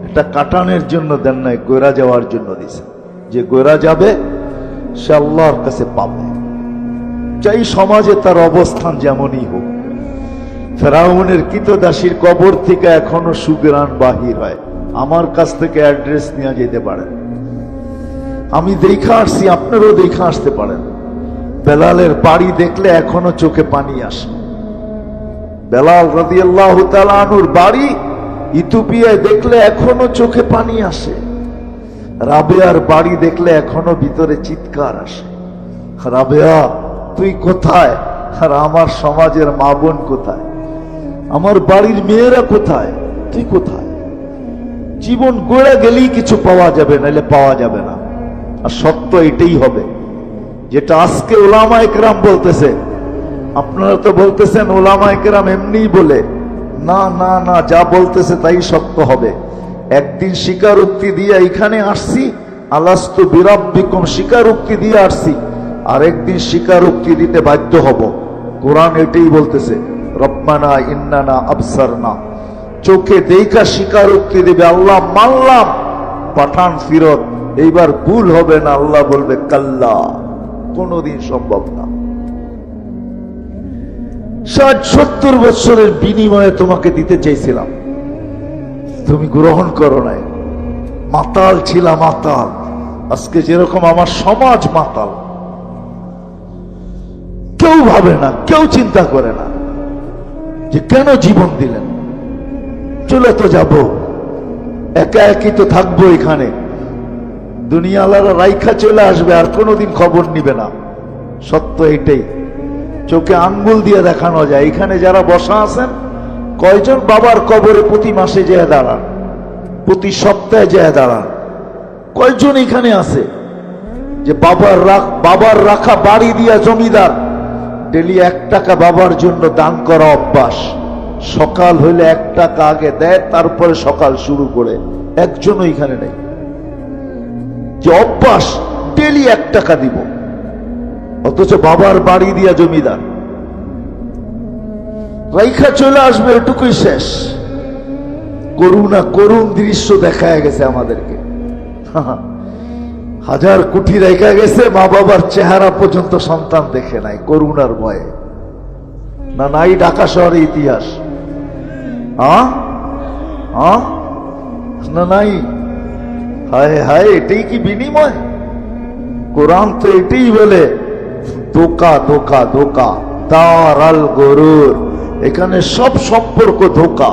এটা কাটানোর জন্য দেন নাই, গোরা যাওয়ার জন্য দিছে। যে গোরা যাবে সে আল্লাহর কাছে পাবে, চাই সমাজে তার অবস্থান যেমনই হোক। ফেরাউনের কৃতদাসীর কবর থেকে এখনো সুগ্রাণ বাহির হয়। আমার কাছ থেকে অ্যাড্রেস নিয়ে যেতে পারেন, আমি দেখা আসছি, আপনারও দেখা আসতে পারেন। বেলালের বাড়ি দেখলে এখনো চোখে পানি আসে। বেলাল রাদিয়াল্লাহু তাআলা আনহুর বাড়ি ইথিওপিয়ায় দেখলে এখনো চোখে পানি আসে। রাবেয়ার বাড়ি দেখলে এখনো ভিতরে চিৎকার আসে, রাবেয়া তুই কোথায়? আর আমার সমাজের মা বোন কোথায়? আমার বাড়ির মেয়েরা কোথায়? তুই কোথায়? জীবন গড়ে গেলেই কিছু পাওয়া যাবে, নাহলে পাওয়া যাবে না। আর সত্য এটাই হবে, যেটা আজকে ওলামায়ে কেরাম বলতেছে। আপনারা তো বলতেছেন ওলামায়ে কেরাম এমনিই বলে। না না না, যা বলতেছে তাই সত্য হবে। একদিন স্বীকারোক্তি দিয়ে এখানে আসছি, আলাস্তু বিরাব্বিকুম স্বীকারোক্তি দিয়ে আসছি, আর একদিন স্বীকারোক্তি দিতে বাধ্য হব। কোরআন এটাই বলতেছে, রব্বানা ইন্নানা আবসারনা। চোখে দেখা স্বীকারোক্তি দেবে, আল্লাহ মানলাম, পাঠান ফিরত। এইবার ভুল হবে না, আল্লাহ বলবে কাল্লা, কোনদিন সম্ভব না। 60-70 বছরের বিনিময়ে তোমাকে দিতে চাইছিলাম, তুমি গ্রহণ করো নাই। মাতাল ছিলাম, মাতাল। আজকে যেরকম আমার সমাজ মাতাল, কেউ ভাবে না, কেউ চিন্তা করে না যে কেন জীবন দিলেন। চলে তো যাব, একা একই তো থাকবো এখানে। দুনিয়ালারা রাইখা চলে আসবে, আর কোনোদিন খবর নিবে না। সত্য এটাই, চোখে আঙ্গুল দিয়ে দেখানো যায়। এখানে যারা বসা আছেন, কয়জন বাবার কবরে প্রতি মাসে যেয়ে দাঁড়ান, প্রতি সপ্তাহে যেয়ে দাঁড়ান? কয়জন এখানে আছে যে বাবার রাখা বাড়ি দিয়া জমিদার, ডেলি 1 টাকা বাবার জন্য দান করা অভ্যাস। সকাল হইলে 1 টাকা আগে দেয়, তারপরে সকাল শুরু করে। একজনও এখানে নেই যে অভ্যাস ডেলি 1 টাকা দিব, অথচ বাবার বাড়ি দিয়া জমিদার রাইখা চলে আসবে, এটুকুই শেষ। করুণ দৃশ্য দেখায় গেছে আমাদেরকে। 1000 কোটি রেখা গেছে, মা বাবার চেহারা পর্যন্ত সন্তান দেখে নাই করুণার ভয়ে। না নাই ঢাকা শহরে ইতিহাস? না নাই? হায় হায়, এটাই কি বিনিময়? কোরআন তো এটাই বলে, ধোকা ধোকা ধোকা, দারাল গরুর। এখানে সব সম্পর্ক ধোকা।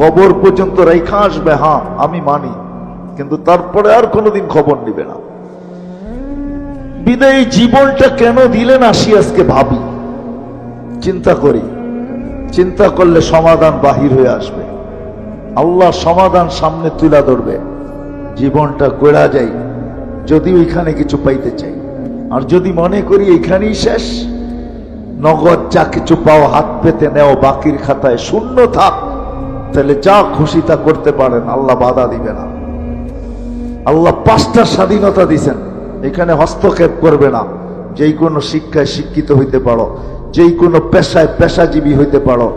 কবর পর্যন্ত রেখা আসবে, হ্যাঁ আমি মানি, কিন্তু তারপরে আর কোনোদিন খবর নিবে না। বিদায়ী জীবনটা কেন দিলেন আসি আজকে ভাবি, চিন্তা করি। চিন্তা করলে সমাধান বাহির হয়ে আসবে। আল্লাহ সমাধান সামনে তুলে ধরবে। জীবনটা গড়া যাই যদি ওইখানে কিছু পাইতে চাই, আর যদি মনে করি এখানেই শেষ, নগদ যা কিছু পাও হাত পেতে নেও, বাকির খাতায় শূন্য থাক, তাহলে যা খুশি তা করতে পারেন, আল্লাহ বাধা দিবে না। আল্লাহ 5টা স্বাধীনতা দিছেন, এখানে হস্তক্ষেপ করবে না। যেই কোনো শিক্ষায় শিক্ষিত হইতে পারো, যেই কোনো পেশায় পেশাজীবী হইতে পারো,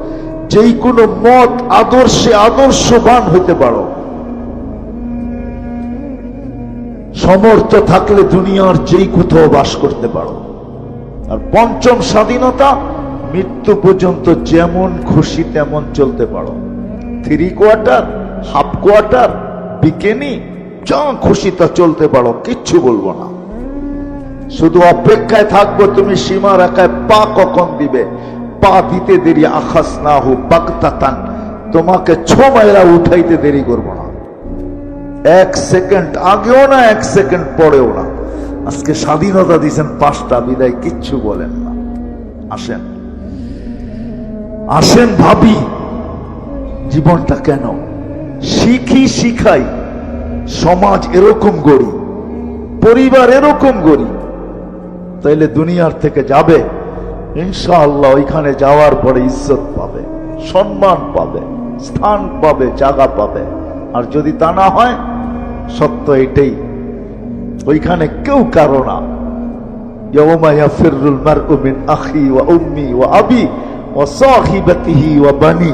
যেই কোনো মত আদর্শে আদর্শবান হইতে পারো। সমর্থ থাকলে দুনিয়ার যেই কোথাও বাস করতে পারো। আর 5ম স্বাধীনতা, মৃত্যু পর্যন্ত যেমন খুশি তেমন চলতে পারো। 3 কোয়ার্টার, হাফ কোয়ার্টার, বিকেনি, যা খুশি তা চলতে পারো, কিচ্ছু বলবো না। শুধু অপেক্ষায় থাকবো তুমি সীমা রেখায় পা কখন দিবে। পা দিতে দেরি আখাস না হো বাগতাতান, তোমাকে 6 মাইলা উঠাইতে দেরি করবো না। 1 সেকেন্ড আগেও না, 1 সেকেন্ড পরেও না। আজকে স্বাধীনতা দিয়েছেন 5টা, বিদায় কিচ্ছু বলেন না। আসেন আসেন ভাবি, জীবনটা কেন শিখাই। সমাজ এরকম গড়ি, পরিবার এরকম গড়ি, তাইলে দুনিয়ার থেকে যাবে ইনশাআল্লাহ। ওইখানে যাওয়ার পরে ইজ্জত পাবে, সম্মান পাবে, স্থান পাবে, জায়গা পাবে। আর যদি তা না হয়, সত্য এটাই, ওইখানে কেউ কারো না। ইয়াউমা ইয়াফিরুল মারউ মিন আখি ওয়া উম্মি ওয়া আবি ওয়া সাহিবাতিহি ওয়া বানি।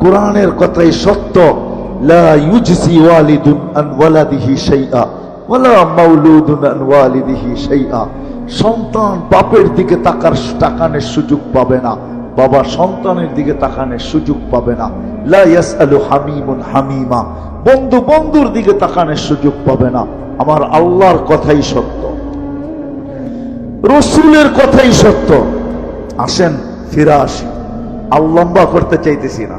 কোরআনের কথাই সত্য। লা ইউজসি ওয়ালিদুন আন ওয়ালাদিহি শাইআ ওয়ালা মাউলুদুন আন ওয়ালিদিহি শাইআ। সন্তান বাপের দিকে তাকানোর সুযোগ পাবে না, বাবা সন্তানের দিকে তাকানোর সুযোগ পাবে না। লা ইয়াসআলু হামিমুন হামিমা, বন্ধু বন্ধুর দিকে তাকানোর সুযোগ পাবে না। আমার আল্লাহর কথাই সত্য, রসুলের কথাই সত্য। আসেন ফিরে আসি। আর লম্বা করতে চাইতেছি না,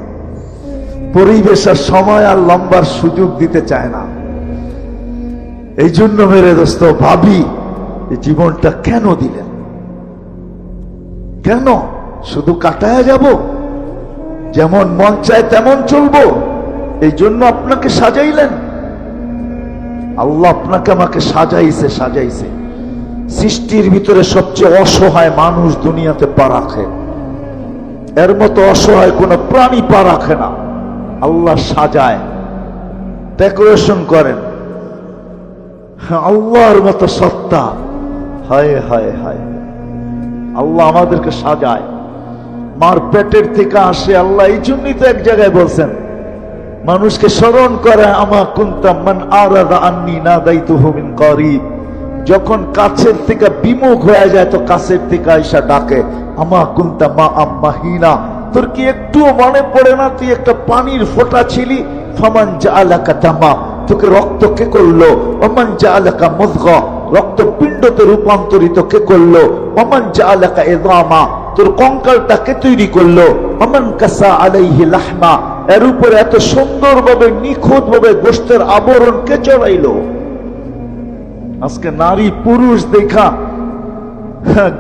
পরিবেশের সময় আর লম্বার সুযোগ দিতে চায় না। এই জন্য মেরে দোস্ত ভাবি, জীবনটা কেন দিলেন? কেন শুধু কাটায় যাব? যেমন মন চায় তেমন চলবো? এই জন্য আপনাকে সাজাইলেন আল্লাহ। আপনাকে আমাকে সাজাইছে। সৃষ্টির ভিতরে সবচেয়ে অসহায় মানুষ দুনিয়াতে পা রাখে, এর মতো অসহায় কোন প্রাণী পা রাখে না। আল্লাহ সাজায়, ডেকোরেশন করেন। আল্লাহর মতো সত্তা, হায় হায় হায়, আল্লাহ আমাদেরকে সাজায়। মার পেটের থেকে আসে আল্লাহ। এই জন্যই তো এক জায়গায় বলছেন, মানুষকে স্মরণ করে, আমা কুনতাম মান আরাদা আন্নী নাদাইতুহু মিন করিব। যখন কাছের থেকে বিমুখ হয়ে যায় তো কাছের থেকে আইসা ডাকে, আমা কুনতা মা আম্মাহিনা। তোর কি একটুও মনে পড়ে না তুই একটা পানির ফোঁটা ছিলি? ফামান জাআলাকা দামা, তোকে রক্ত কে করলো? ওমান জাআলাকা মুযগা, রক্ত পিণ্ডতে রূপান্তরিত কে করলো? ওমান জাআলাকা ইযামা, তোর কঙ্কালটা কে তৈরি করলো? ওমান কাসা আলাইহি লাহমা, এর উপরে এত সুন্দরভাবে নিখুঁতভাবে গোশতের আবরণ কে চড়াইলো? আজকে নারী পুরুষ দেখা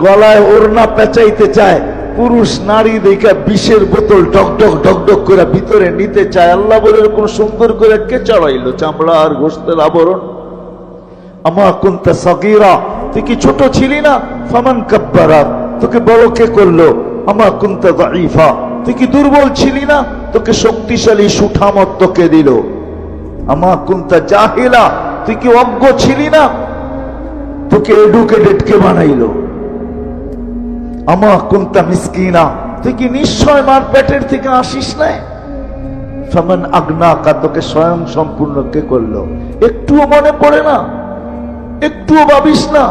গলায় ওড়না পেঁচাইতে চায়, পুরুষ নারী দেখা বিষের বোতল ডকডক ডকডক করে ভিতরে নিতে চায়। আল্লাহ বলে এরকম সুন্দর করে কে চড়াইলো চামড়া আর গোশতের আবরণ? আমা কুনতা সাগীরা, তুই কি ছোট ছিলি না? ফামান কাব্বারাক, তোকে বড় কে করলো? আমা কুনতা দাঈফা, তুই কি দুর্বল ছিলি না? তোকে শক্তিশালী সুঠামত তোকে দিল। আমা কুনতা জাহিলা, তুই কি অজ্ঞ ছিলি না? তোকে এডুকেটেড কে বানাইলো? আমা কুনতা মিসকিনা, তুই কি নিশ্চয় মার পেটের থেকে আসিস না? ফামান আগনাকা, তোকে স্বয়ং সম্পূর্ণ কে করলো? একটুও মনে পড়ে না? একটুও ভাবিস না?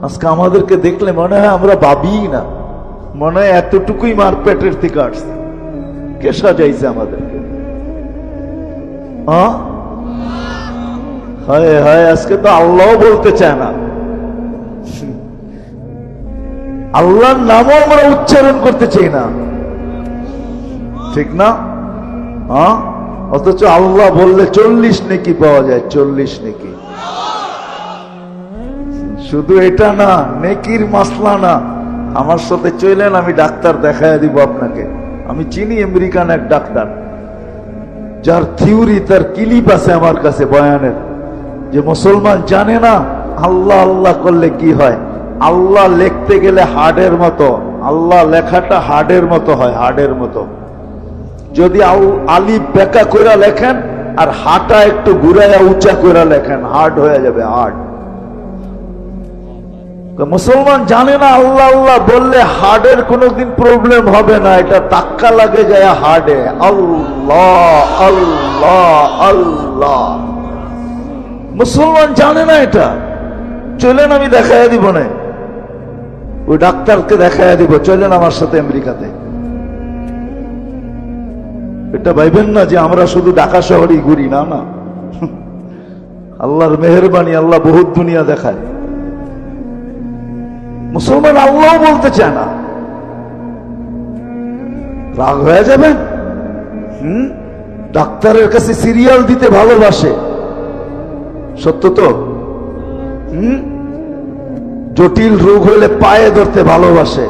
আজকে আমাদেরকে দেখলে মনে হয় আমরা ভাবি না, মনে হয় এতটুকুই মার পেটের থেকে আসছে। কে সাজাইছে আমাদেরকে? হায় হায়, আজকে তো আল্লাহ বলতে চায় না, আল্লাহর নামও আমরা উচ্চারণ করতে চাই না, ঠিক না? অথচ আল্লাহ বললে 40 নেকি পাওয়া যায়, 40 নেকি। শুধু এটা না, নেকির মাসলা না। আমার সাথে চলেন, আমি ডাক্তার দেখায় দিব আপনাকে। আমি চিনি আমেরিকান এক ডাক্তার, যার থিওরি, তার ক্লিপ আছে আমার কাছে বয়ানের, যে মুসলমান জানে না আল্লাহ আল্লাহ করলে কি হয়। আল্লাহ লিখতে গেলে হাড়ের মতো, আল্লাহ লেখাটা হাড়ের মতো হয়, হাড়ের মতো। যদি আলিফ বেকা করে লেখেন আর হাটা একটু ঘুরাইয়া উঁচা করে লেখেন, হার্ড হয়ে যাবে, হার্ড। মুসলমান জানে না আল্লাহ আল্লাহ বললে হার্টের কোনোদিন প্রবলেম হবে না, এটা ধাক্কা লাগে যায় হার্টে। আল্লাহ আল্লাহ আল্লাহ, মুসলমান জানে না এটা। চলেন আমি দেখাইয়া দিব না, ওই ডাক্তারকে দেখাইয়া দিব, চলেন আমার সাথে আমেরিকাতে। এটা ভাইবেন না যে আমরা শুধু ঢাকা শহরেই ঘুরি, না না, আল্লাহর মেহেরবানি, আল্লাহ বহুত দুনিয়া দেখায়। মুসলমান আল্লাহ বলতে চায় না, রাগ হয়ে যাবেন। ডাক্তারের কাছে সিরিয়াল দিতে ভালোবাসে, সত্য তো? জটিল রোগ হলে পায়ে ধরতে ভালোবাসে,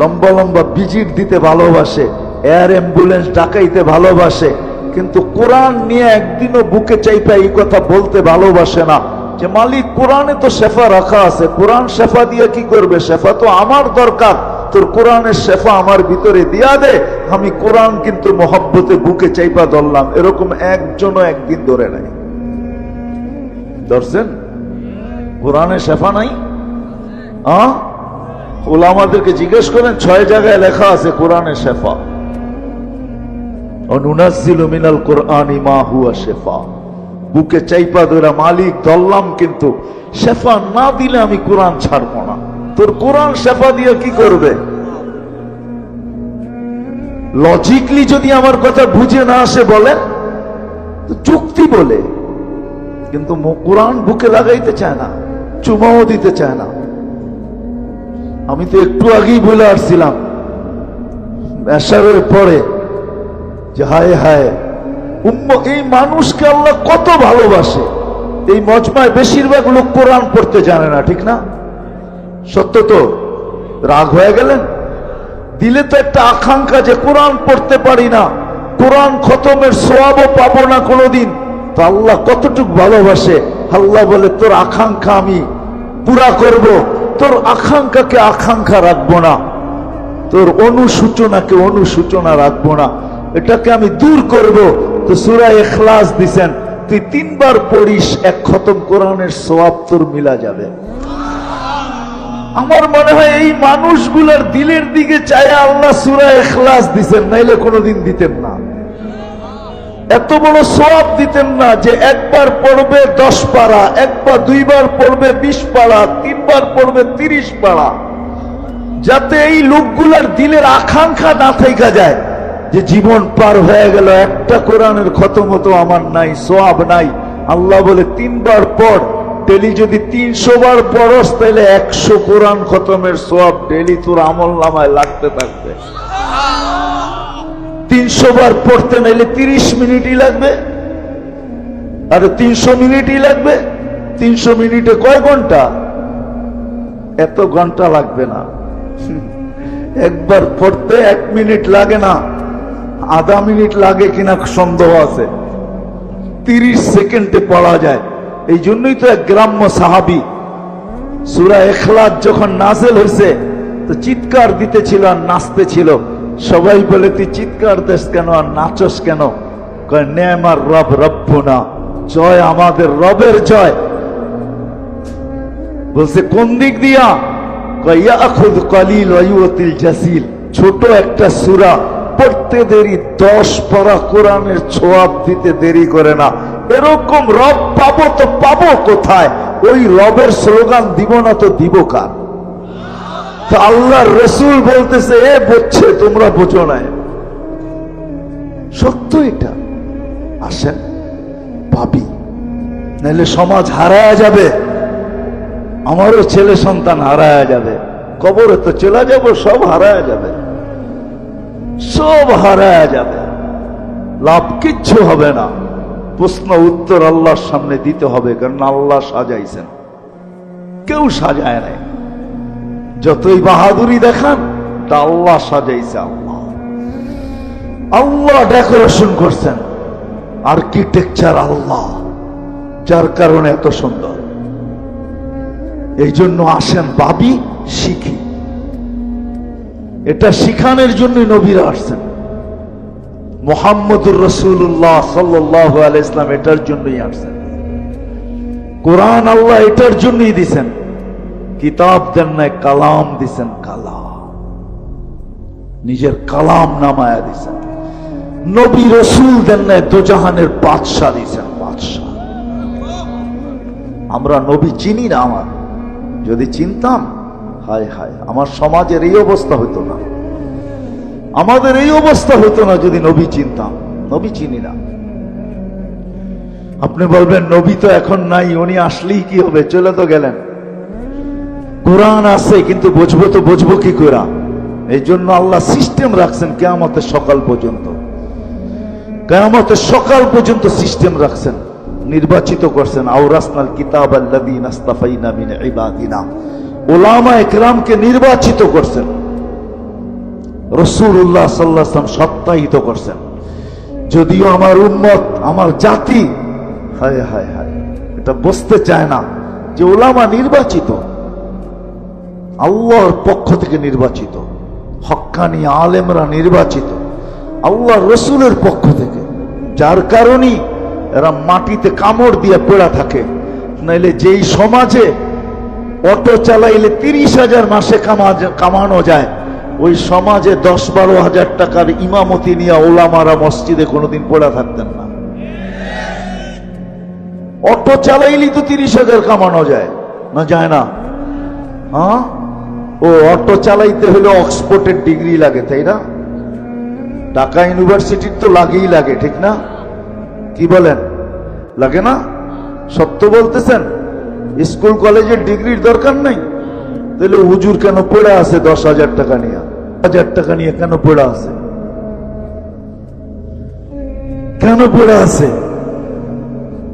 লম্বা লম্বা ভিজিট দিতে ভালোবাসে, এয়ার অ্যাম্বুলেন্স ডাকাইতে ভালোবাসে, কিন্তু কোরআন নিয়ে একদিনও বুকে চাইপা এই কথা বলতে ভালোবাসে না যে মালিক কোরআনে তো শেফা রাখা আছে, কোরআন শেফা দিয়ে কি করবে? শেফা তো আমার দরকার, তোর কোরআনের শেফা আমার ভিতরে দিয়া দে। আমি কোরআন কিন্তু মহব্বতে বুকে চাইপা ধরলাম, এরকম একজনও একদিন ধরে নাই। ধরছেন? কোরআনে শেফা নাই? ওলামাদেরকে জিজ্ঞেস করেন, 6 জায়গায় লেখা আছে কোরআনে শেফা। অনুনাজ্জিলু মিনাল কুরআনি মা হুয়া শিফা। বুকে চাইপা ধরে মালিক ধরলাম, কিন্তু শেফা না দিলে আমি কোরআন ছাড়বো না। তোর কোরআন শেফা দিয়ে কি করবে? লজিকলি যদি আমার কথা বুঝে না আসে বলেন তো যুক্তি বলে, কিন্তু কোরআন বুকে লাগাইতে চায় না, চুমাও দিতে চায় না। আমি তো একটু আগেই বলে আসছিলাম এশারের পরে যে হায় হায় এই মানুষকে আল্লাহ কত ভালোবাসে। এই মজমায় বেশিরভাগ লোক কোরআন পড়তে জানে না, ঠিক না? সত্য তো? রাগ হয়ে গেলেন? দিলে তো একটা আকাঙ্ক্ষা যে কোরআন পড়তে পারি না, কোরআন খতমের সওয়াবও পাবো না কোনোদিন। তো আল্লাহ কতটুকু ভালোবাসে। আল্লাহ বলে তোর আকাঙ্ক্ষা আমি পুরা করব, তোর আকাঙ্ক্ষাকে আকাঙ্ক্ষা রাখবো না, তোর অনুসূচনাকে অনুসূচনা রাখবো না, এটাকে আমি দূর করব। তো সূরা ইখলাস দিছেন, তুই 3 বার পড়িস, 1 খতম কোরআনের সওয়াব তোর মিলা যাবে। আমার মনে হয় এই মানুষগুলোর দিলের দিকে চায় আল্লাহ সূরা ইখলাস দিছেন, নাইলে কোনোদিন দিতেন না। এত বড় সওয়াব দিতেন না যে 1 বার পড়বে 10 পারা, 2 বার পড়বে 20 পারা, 3 বার পড়বে 30 পারা, যাতে এই লোকগুলার দিলের আকাঙ্ক্ষা না থেকে যায় যে জীবন পার হয়ে গেল, একটা কোরআনের খতম হতো আমার নাই, সওয়াব নাই। আল্লাহ বলে 3 বার পড়। ডেলি যদি 300 বার পড়স তাহলে 100 কোরআন খতমের সওয়াব ডেলি তোর আমলনামায় লাগতে থাকবে। 300 বার পড়তে নাইলে 30 মিনিটই লাগবে, আর 300 মিনিটই লাগবে। 300 মিনিটে কয় ঘন্টা? এত ঘন্টা লাগবে না। একবার পড়তে 1 মিনিট লাগে না, আধা মিনিট লাগে কিনা সন্দেহ আছে। 30 সেকেন্ডে পড়া যায়। এই জন্যই তো এক গ্রাম্য সাহাবী সূরা ইখলাস যখন নাযিল হয়েছে তো চিৎকার দিতেছিল আর নাচতেছিল। সবাই বলে তুই চিৎকার দিস কেন আর নাচস কেন? কয় নেমার রব রব্বুনা, জয় আমাদের রবের জয়। বলছে কোন দিক দিয়া? কয় ইয়াখুয কলিল ওয়া ইউতিল জাসিল, ছোট একটা সূরা পড়তে দেরি 10 পারা কোরআনের ছোয়াব দিতে দেরি করে না। এরকম রব পাবো তো পাবো কোথায়? ওই রবের স্লোগান দিব না তো দিব কার? তো আল্লাহর রাসূল বলতেছে এ বুঝছে, তোমরা বুঝো না। সত্য এটা। আসেন ভাবি, নাহলে সমাজ হারায় যাবে। আমারও ছেলে সন্তান হারায় যাবে, কবরে তো চলে যাব, সব হারায় যাবে, সব হারায় যাবে, লাভ কিচ্ছু হবে না। প্রশ্ন উত্তর আল্লাহর সামনে দিতে হবে, কারণ আল্লাহ সাজাইছেন, কেউ সাজায় নাই। যতই বাহাদুরি দেখান, তা আল্লাহ সাজাইছে। আল্লাহ আল্লাহ ডেকোরেশন করছেন, আর্কিটেকচার আল্লাহ, যার কারণে এত সুন্দর। এই জন্য আসেন ভাবি, শিখি। এটা শিখানোর জন্য নবীরা আসছেন। মুহাম্মদুর রাসূলুল্লাহ সাল্লাল্লাহু আলাইহি ওয়াসাল্লাম এটার জন্যই আসছেন। কোরআন আল্লাহ এটার জন্যই দিছেন। কিতাব দেন নাই, কালাম দিছেন। কালাম, নিজের কালাম নামায়া দিছেন। নবী রাসূল দেন নাই, দোজাহানের বাদশা দিছেন। বাদশা। আমরা নবী চিনি না। আমার যদি চিনতাম, হায় হায়, আমার সমাজের এই অবস্থা হতো না, আমাদের এই অবস্থা হতো না যদি নবী চিনতাম। নবী চিনি না। আপনি বলবেন নবী তো এখন নাই, উনি আসলেই কি হবে, চলে তো গেলেন। কোরআন আছে, কিন্তু বুঝবো কি করে? এই জন্য আল্লাহ সিস্টেম রাখছেন কিয়ামতের সকাল পর্যন্ত। কিয়ামতের সকাল পর্যন্ত সিস্টেম রাখছেন, নির্বাচিত করছেন। আওরাসনাল কিতাব আল্লাযীনা ইসতাফাইনা মিন ইবাদিনা, উলামা ইকরামকে নির্বাচিত করছেন। রাসূলুল্লাহ সাল্লাল্লাহু আলাইহি ওয়াসাল্লাম সত্যায়িত করছেন। যদিও আমার উম্মত, আমার জাতি, হায় হায় হায়, এটা বুঝতে চায় না যে উলামা নির্বাচিত, আল্লাহর পক্ষ থেকে নির্বাচিত, হক্কানি আলেমরা নির্বাচিত আল্লাহর রাসূলের পক্ষ থেকে। যার কারণে এরা মাটিতে কামড় দিয়ে পড়া থাকে। নাইলে যেই সমাজে অটো চালাইলে 30,000 মাসে কামানো যায়, ওই সমাজে 10-12 হাজার টাকার ইমামতি নিয়ে ওলামারা মসজিদে কোনোদিন পড়া থাকতেন না। অটো চালাইলেই তো 30,000 কামানো যায় না? যায় না? হ্যাঁ, ও অটো চালাইতে হলে অক্সফোর্ডের ডিগ্রি লাগে, তাই না? ঢাকা ইউনিভার্সিটির তো লাগেই লাগে, ঠিক না? কি বলেন, লাগে না? সত্য বলতেছেন? স্কুল কলেজের ডিগ্রির দরকার নাই? তাহলে হুজুর কেন পড়ে আছে 10,000 টাকা নিয়ে? 1000 টাকা নিয়ে কেন পড়ে আছে? কেন পড়ে আছে?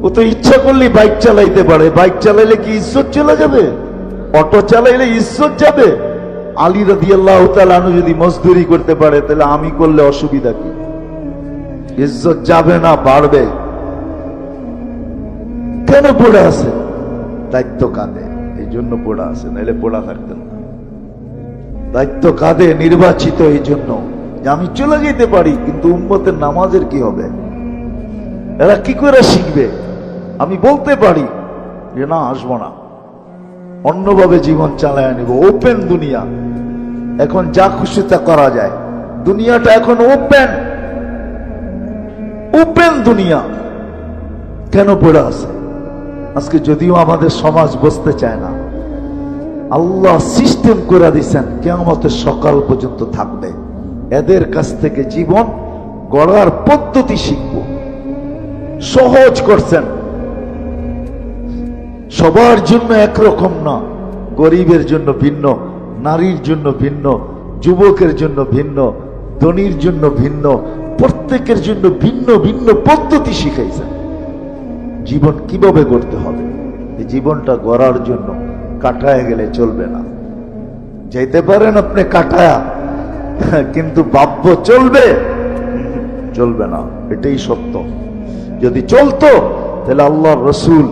ও তো ইচ্ছা করলে বাইক চালাইতে পারে। বাইক চালাইলে কি ইজ্জত চলে যাবে? অটো চালাইলে ইজ্জত যাবে? আলী রাদিয়াল্লাহু তাআলা আনহু যদি মজদুরি করতে পারে, তাহলে আমি করলে অসুবিধা কি? ইজ্জত যাবে না, বাড়বে। কেন পড়ে আছে? দায়িত্ব কাঁধে, এই জন্য পড়া আছে, নাহলে পড়া থাকতেন না। দায়িত্ব কাঁধে, নির্বাচিত এই জন্য যে আমি চলে যেতে পারি, কিন্তু উম্মতের নামাজের কি হবে? এরা কি করে শিখবে? আমি বলতে পারি যে না, আসবো না, অন্যভাবে জীবন চালায় নিব। ওপেন দুনিয়া, এখন যা খুশি তা করা যায়। দুনিয়াটা এখন ওপেন, ওপেন দুনিয়া। কেন পড়ে আছে? আজকে যদিও আমাদের সমাজ বুঝতে চায় না, আল্লাহ সিস্টেম করে দিচ্ছেন কিয়ামতের সকাল পর্যন্ত থাকবে। এদের কাছ থেকে জীবন গড়ার পদ্ধতি শিখব, সহজ করছেন। সবার জন্য একরকম না, গরিবের জন্য ভিন্ন, নারীর জন্য ভিন্ন, যুবকের জন্য ভিন্ন, ধনীর জন্য ভিন্ন, প্রত্যেকের জন্য ভিন্ন ভিন্ন পদ্ধতি শিখাইছেন জীবন কিভাবে করতে হবে। এই জীবনটা গড়ার জন্য কাটায় গেলে চলবে না। যেতে পারেন আপনি কাটায়া, কিন্তু ভাব্য চলবে? চলবে না, এটাই সত্য। যদি চলতো তাহলে আল্লাহর রাসূল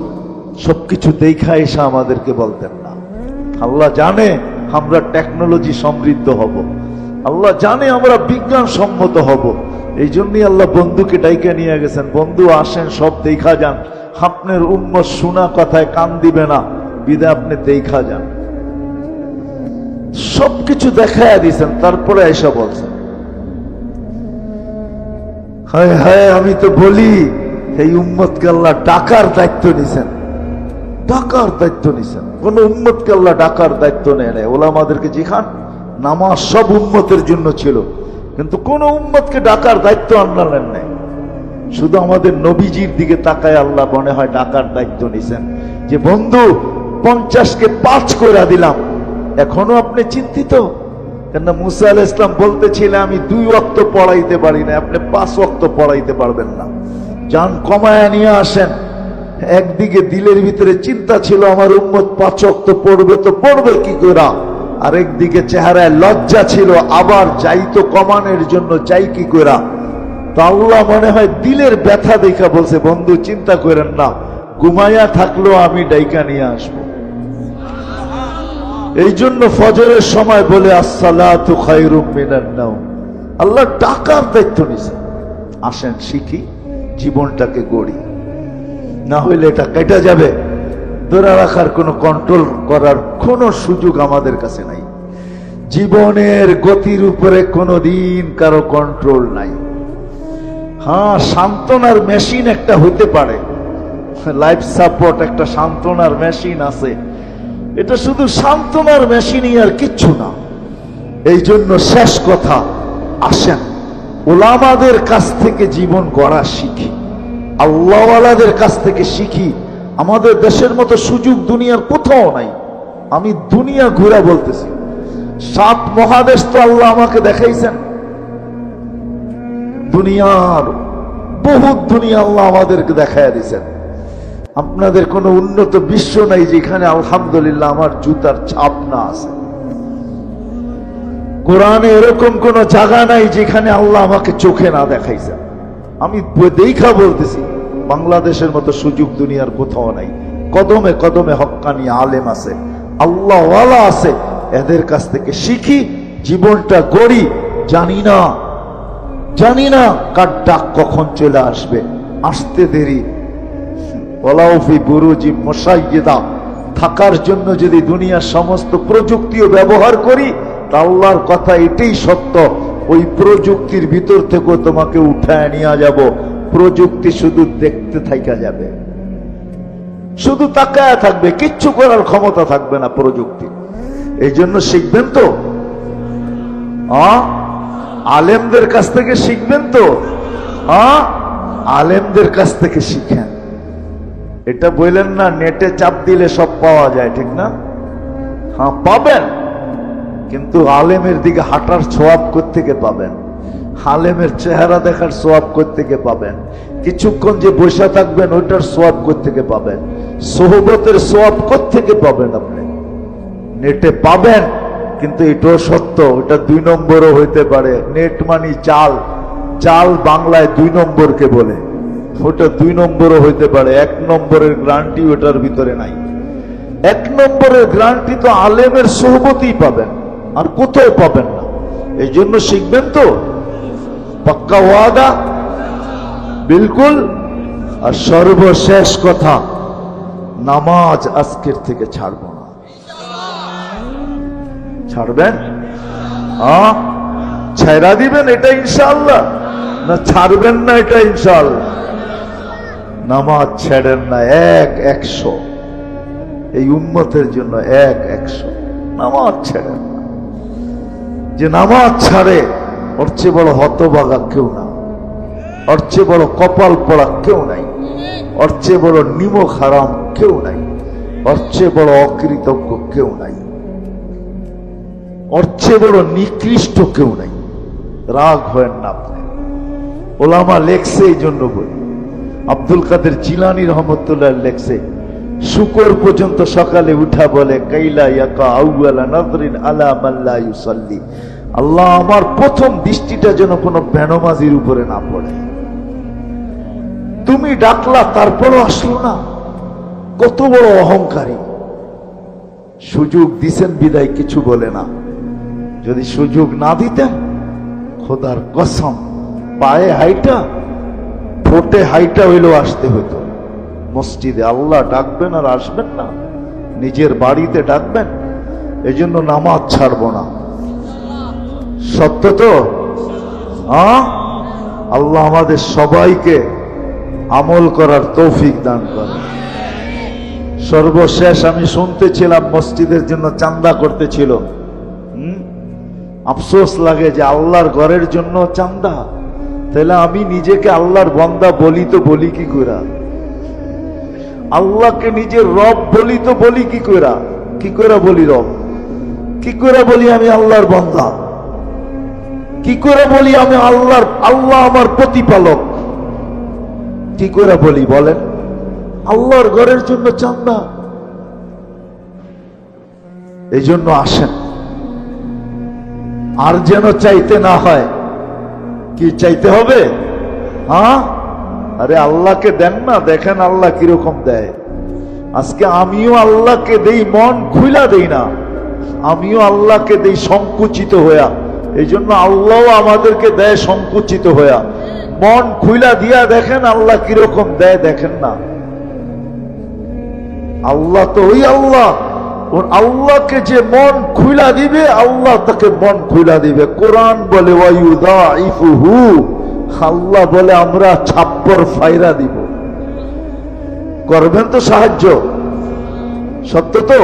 সবকিছু দেখা এসে আমাদেরকে বলতেন না। আল্লাহ জানে আমরা টেকনোলজি সমৃদ্ধ হব। আল্লাহ জানে আমরা বিজ্ঞান সম্মত হব। এই জন্যই আল্লাহ বন্ধুকে ডাইকা নিয়ে গেছেন, বন্ধু আসেন সব দেখা যান, আপনার উম্মত শোনা কথায় কান দিবে না, বিদায় আপনি দেখা যান। সবকিছু দেখাইয়া দিয়েছেন, তারপরে এসে বলছেন হায় হায় আমি তো বলি এই উম্মতকে আল্লাহ ডাকার দায়িত্ব নিছেন, ডাকার দায়িত্ব নিছেন। কোন উম্মতকে আল্লাহ ডাকার দায়িত্ব নেয় নাই। ওলামাদেরকে জিখান, নামাজ সব উম্মতের জন্য ছিল, কিন্তু কোন উম্মতকে ডাকার দায়িত্ব আল্লাহ নেন নাই। শুধু আমাদের নবীজির দিকে তাকায় আল্লাহ মনে হয় ডাকার দায়িত্ব নিছেন, যে বন্ধু 50কে 5 করে দিলাম, এখনো আপনি চিন্তিত? কেন মুসা আলাইহিস সালাম বলতেছিলেন আমি 2 ওয়াক্ত পড়াইতে পারি না, আপনি 5 ওয়াক্ত পড়াইতে পারবেন না, যান কমায়া নিয়ে আসেন। একদিকে দিলের ভিতরে চিন্তা ছিল আমার উম্মত 5 ওয়াক্ত পড়বে তো পড়বে কি করে, আরেকদিকে চেহারায় লজ্জা ছিল, আবার যাই তো কমানোর জন্য যাই কি করে। তো আল্লাহ মনে হয় দিলের ব্যথা দেখা বলছে বন্ধু চিন্তা করেন না, ঘুমাইয়া থাকলেও আমি ডাইকা নিয়ে আসবো। এই জন্য ফজরের সময় বলে আসসালাতু খায়রুম মিনান নাওম। আল্লাহ ডাকার দায়িত্ব নিছে, আসেন শিখি, জীবনটাকে গড়ি, না হইলে এটা কেটে যাবে। ধরে রাখার কোনো কন্ট্রোল করার কোনো সুযোগ আমাদের কাছে নাই। জীবনের গতির উপরে কোনোদিন কারো কন্ট্রোল নাই। হ্যাঁ, সান্ত্বনার মেশিন একটা হইতে পারে, লাইফ সাপোর্ট একটা সান্ত্বনার মেশিন আছে, এটা শুধু সান্ত্বনার মেশিনই আর কিচ্ছু না। এই জন্য শেষ কথা, আসেন ওলামাদের কাছ থেকে জীবন গড়া শিখি, আল্লাহওয়ালাদের কাছ থেকে শিখি। আমাদের দেশের মতো সুযোগ দুনিয়ার কোথাও নাই। আমি দুনিয়া ঘুরা বলতেছি, 7 মহাদেশ তো আল্লাহ আমাকে দেখাইছেন, দুনিয়ার বহুত দুনিয়া আল্লাহ আমাদেরকে দেখাইয়া দিয়েছেন। আপনাদের কোনো উন্নত বিশ্ব নাই যেখানে আলহামদুলিল্লাহ আমার জুতার ছাপ না আছে। কোরআনে এরকম কোন জায়গা নাই যেখানে আল্লাহ আমাকে চোখে না দেখাইছেন। আমি দেখা বলতেছি, বাংলাদেশের মতো সুযোগ দুনিয়ার কোথাও নাই। কদমে কদমে হক্কানি আলেম আছে, আল্লাহওয়ালা আছে, এদের কাছ থেকে শিখি, জীবনটা গড়ি। জানি না কার ডাক কখন চলে আসবে, আসতে দেরি। ওয়ালাউফি বুরুজি মুশাইয়্যিদা, থাকার জন্য যদি দুনিয়ার সমস্ত প্রযুক্তিও ব্যবহার করি, তা আল্লাহর কথা এটাই সত্য, ওই প্রযুক্তির ভিতর থেকে তোমাকে উঠায় নিয়ে যাব। প্রযুক্তি শুধু দেখতে থাকা যাবে, শুধু তাকায় থাকবে, কিচ্ছু করার ক্ষমতা থাকবে না প্রযুক্তি। এই জন্য শিখবেন তো, আলেমদের কাছ থেকে শিখবেন তো, আলেমদের কাছ থেকে শিখেন। এটা বললেন না নেটে চাপ দিলে সব পাওয়া যায়, ঠিক না? হ্যাঁ পাবেন, কিন্তু আলেমের দিকে হাঁটার সোয়াব কোত্থেকে পাবেন? আলেমের চেহারা দেখার সোয়াব কোত্থেকে পাবেন? কিছুক্ষণ যে বসে থাকবেন ওইটার সোয়াব কোত্থেকে পাবেন? সোহবতের সোয়াব কোত্থেকে পাবেন? আপনি নেটে পাবেন, কিন্তু এটাও সত্য, ওটা 2 নম্বরও হইতে পারে। নেট মানি চাল, চাল বাংলায় 2 নম্বরকে বলে, ওটা 2 নম্বরও হইতে পারে। 1 নম্বরের গ্যারান্টি ওটার ভিতরে নাই। 1 নম্বরের গ্যারান্টি তো আলেমের সোহবতই পাবেন, আর কোথাও পাবেন না। এই জন্য শিখবেন তো, পাক্কা ওয়াদা, বিলকুল। আর সর্বশেষ কথা, নামাজ আজকের থেকে ছাড়ব না। ছাড়বেন? ছেড়া দিবেন এটা ইনশাআল্লাহ, না ছাড়বেন না এটা ইনশাআল্লাহ? নামাজ ছেড়েন না, 100 এই উম্মতের জন্য 100 নামাজ ছেড়েন না। যে নামাজ ছাড়ে ওর চেয়ে বড় হতভাগা কেউ না, ওর চেয়ে বড় কপাল পড়া কেউ নাই, ওর চেয়ে বড় নিমক হারাম কেউ নাই, ওর চেয়ে বড় অকৃতজ্ঞ কেউ নাই, ওর চেয়ে বড় নিকৃষ্ট কেউ নাই। রাগ হয় না আপনি। ওলামা লেখছে, এই জন্য বলি, আব্দুল কাদের জিলানী রহমতুল্লাহ লেখছে, শুকর পর্যন্ত সকালে উঠা বলে কাইলা ইয়াকা আউয়ালা নাযরিন আলা মান লা ইউসাল্লি, আল্লাহ আমার প্রথম দৃষ্টিটা যেন কোনো বেনমাজির উপরে না পড়ে। তুমি ডাকলা তারপরও আসলো না, কত বড় অহংকারী। সুযোগ দিছেন বিদায় কিছু বলে না। যদি সুযোগ না দিতেন, খোদার কসম, পায়ে হাইটা ঠোঁটে হাইটা হইলেও আসতে হতো মসজিদে। আল্লাহ ডাকবেন আর আসবেন না, নিজের বাড়িতে ডাকবেন। এজন্য নামাজ ছাড়বো না। সত্য তো? হ্যাঁ, আল্লাহ আমাদের সবাইকে আমল করার তৌফিক দান করে। সর্বশেষ আমি শুনতেছিলাম মসজিদের জন্য চান্দা করতেছিল। আফসোস লাগে যে আল্লাহর ঘরের জন্য চান্দা। তাহলে আমি নিজেকে আল্লাহর বান্দা বলি তো বলি কি করে? আল্লাহকে নিজের রব বলি তো বলি কি করে? কি করে বলি রব? কি করে বলি আমি আল্লাহর বান্দা? কি করে বলি আমি আল্লাহ আমার প্রতিপালক? কি করে বলি বলেন? আল্লাহর ঘরের জন্য চান্দা। এই জন্য আসেন, আর যেন চাইতে না হয়। কি চাইতে হবে? হ্যাঁ, আরে আল্লাহকে দেন না, দেখেন আল্লাহ কিরকম দেয়। আজকে আমিও আল্লাহকে দেই, মন খুইলা দেই না। আমিও আল্লাহকে দেই সংকুচিত হইয়া। এই জন্য আল্লাহ আমাদেরকে দেয় সংকুচিত হইয়া। মন খুইলা দিয়া দেখেন আল্লাহ কিরকম দেয়, দেখেন না। আল্লাহ তো ওই আল্লাহ, আল্লাহকে যে মন খুইলা দিবে আল্লাহ তাকে মন খুইলা দিবে। কোরআন বলে ওয়ায়ুদাইফুহু, আল্লাহ বলে আমরা ছাপ্পর ফাইরা দিব। করবেন তো সাহায্য? সত্য তো?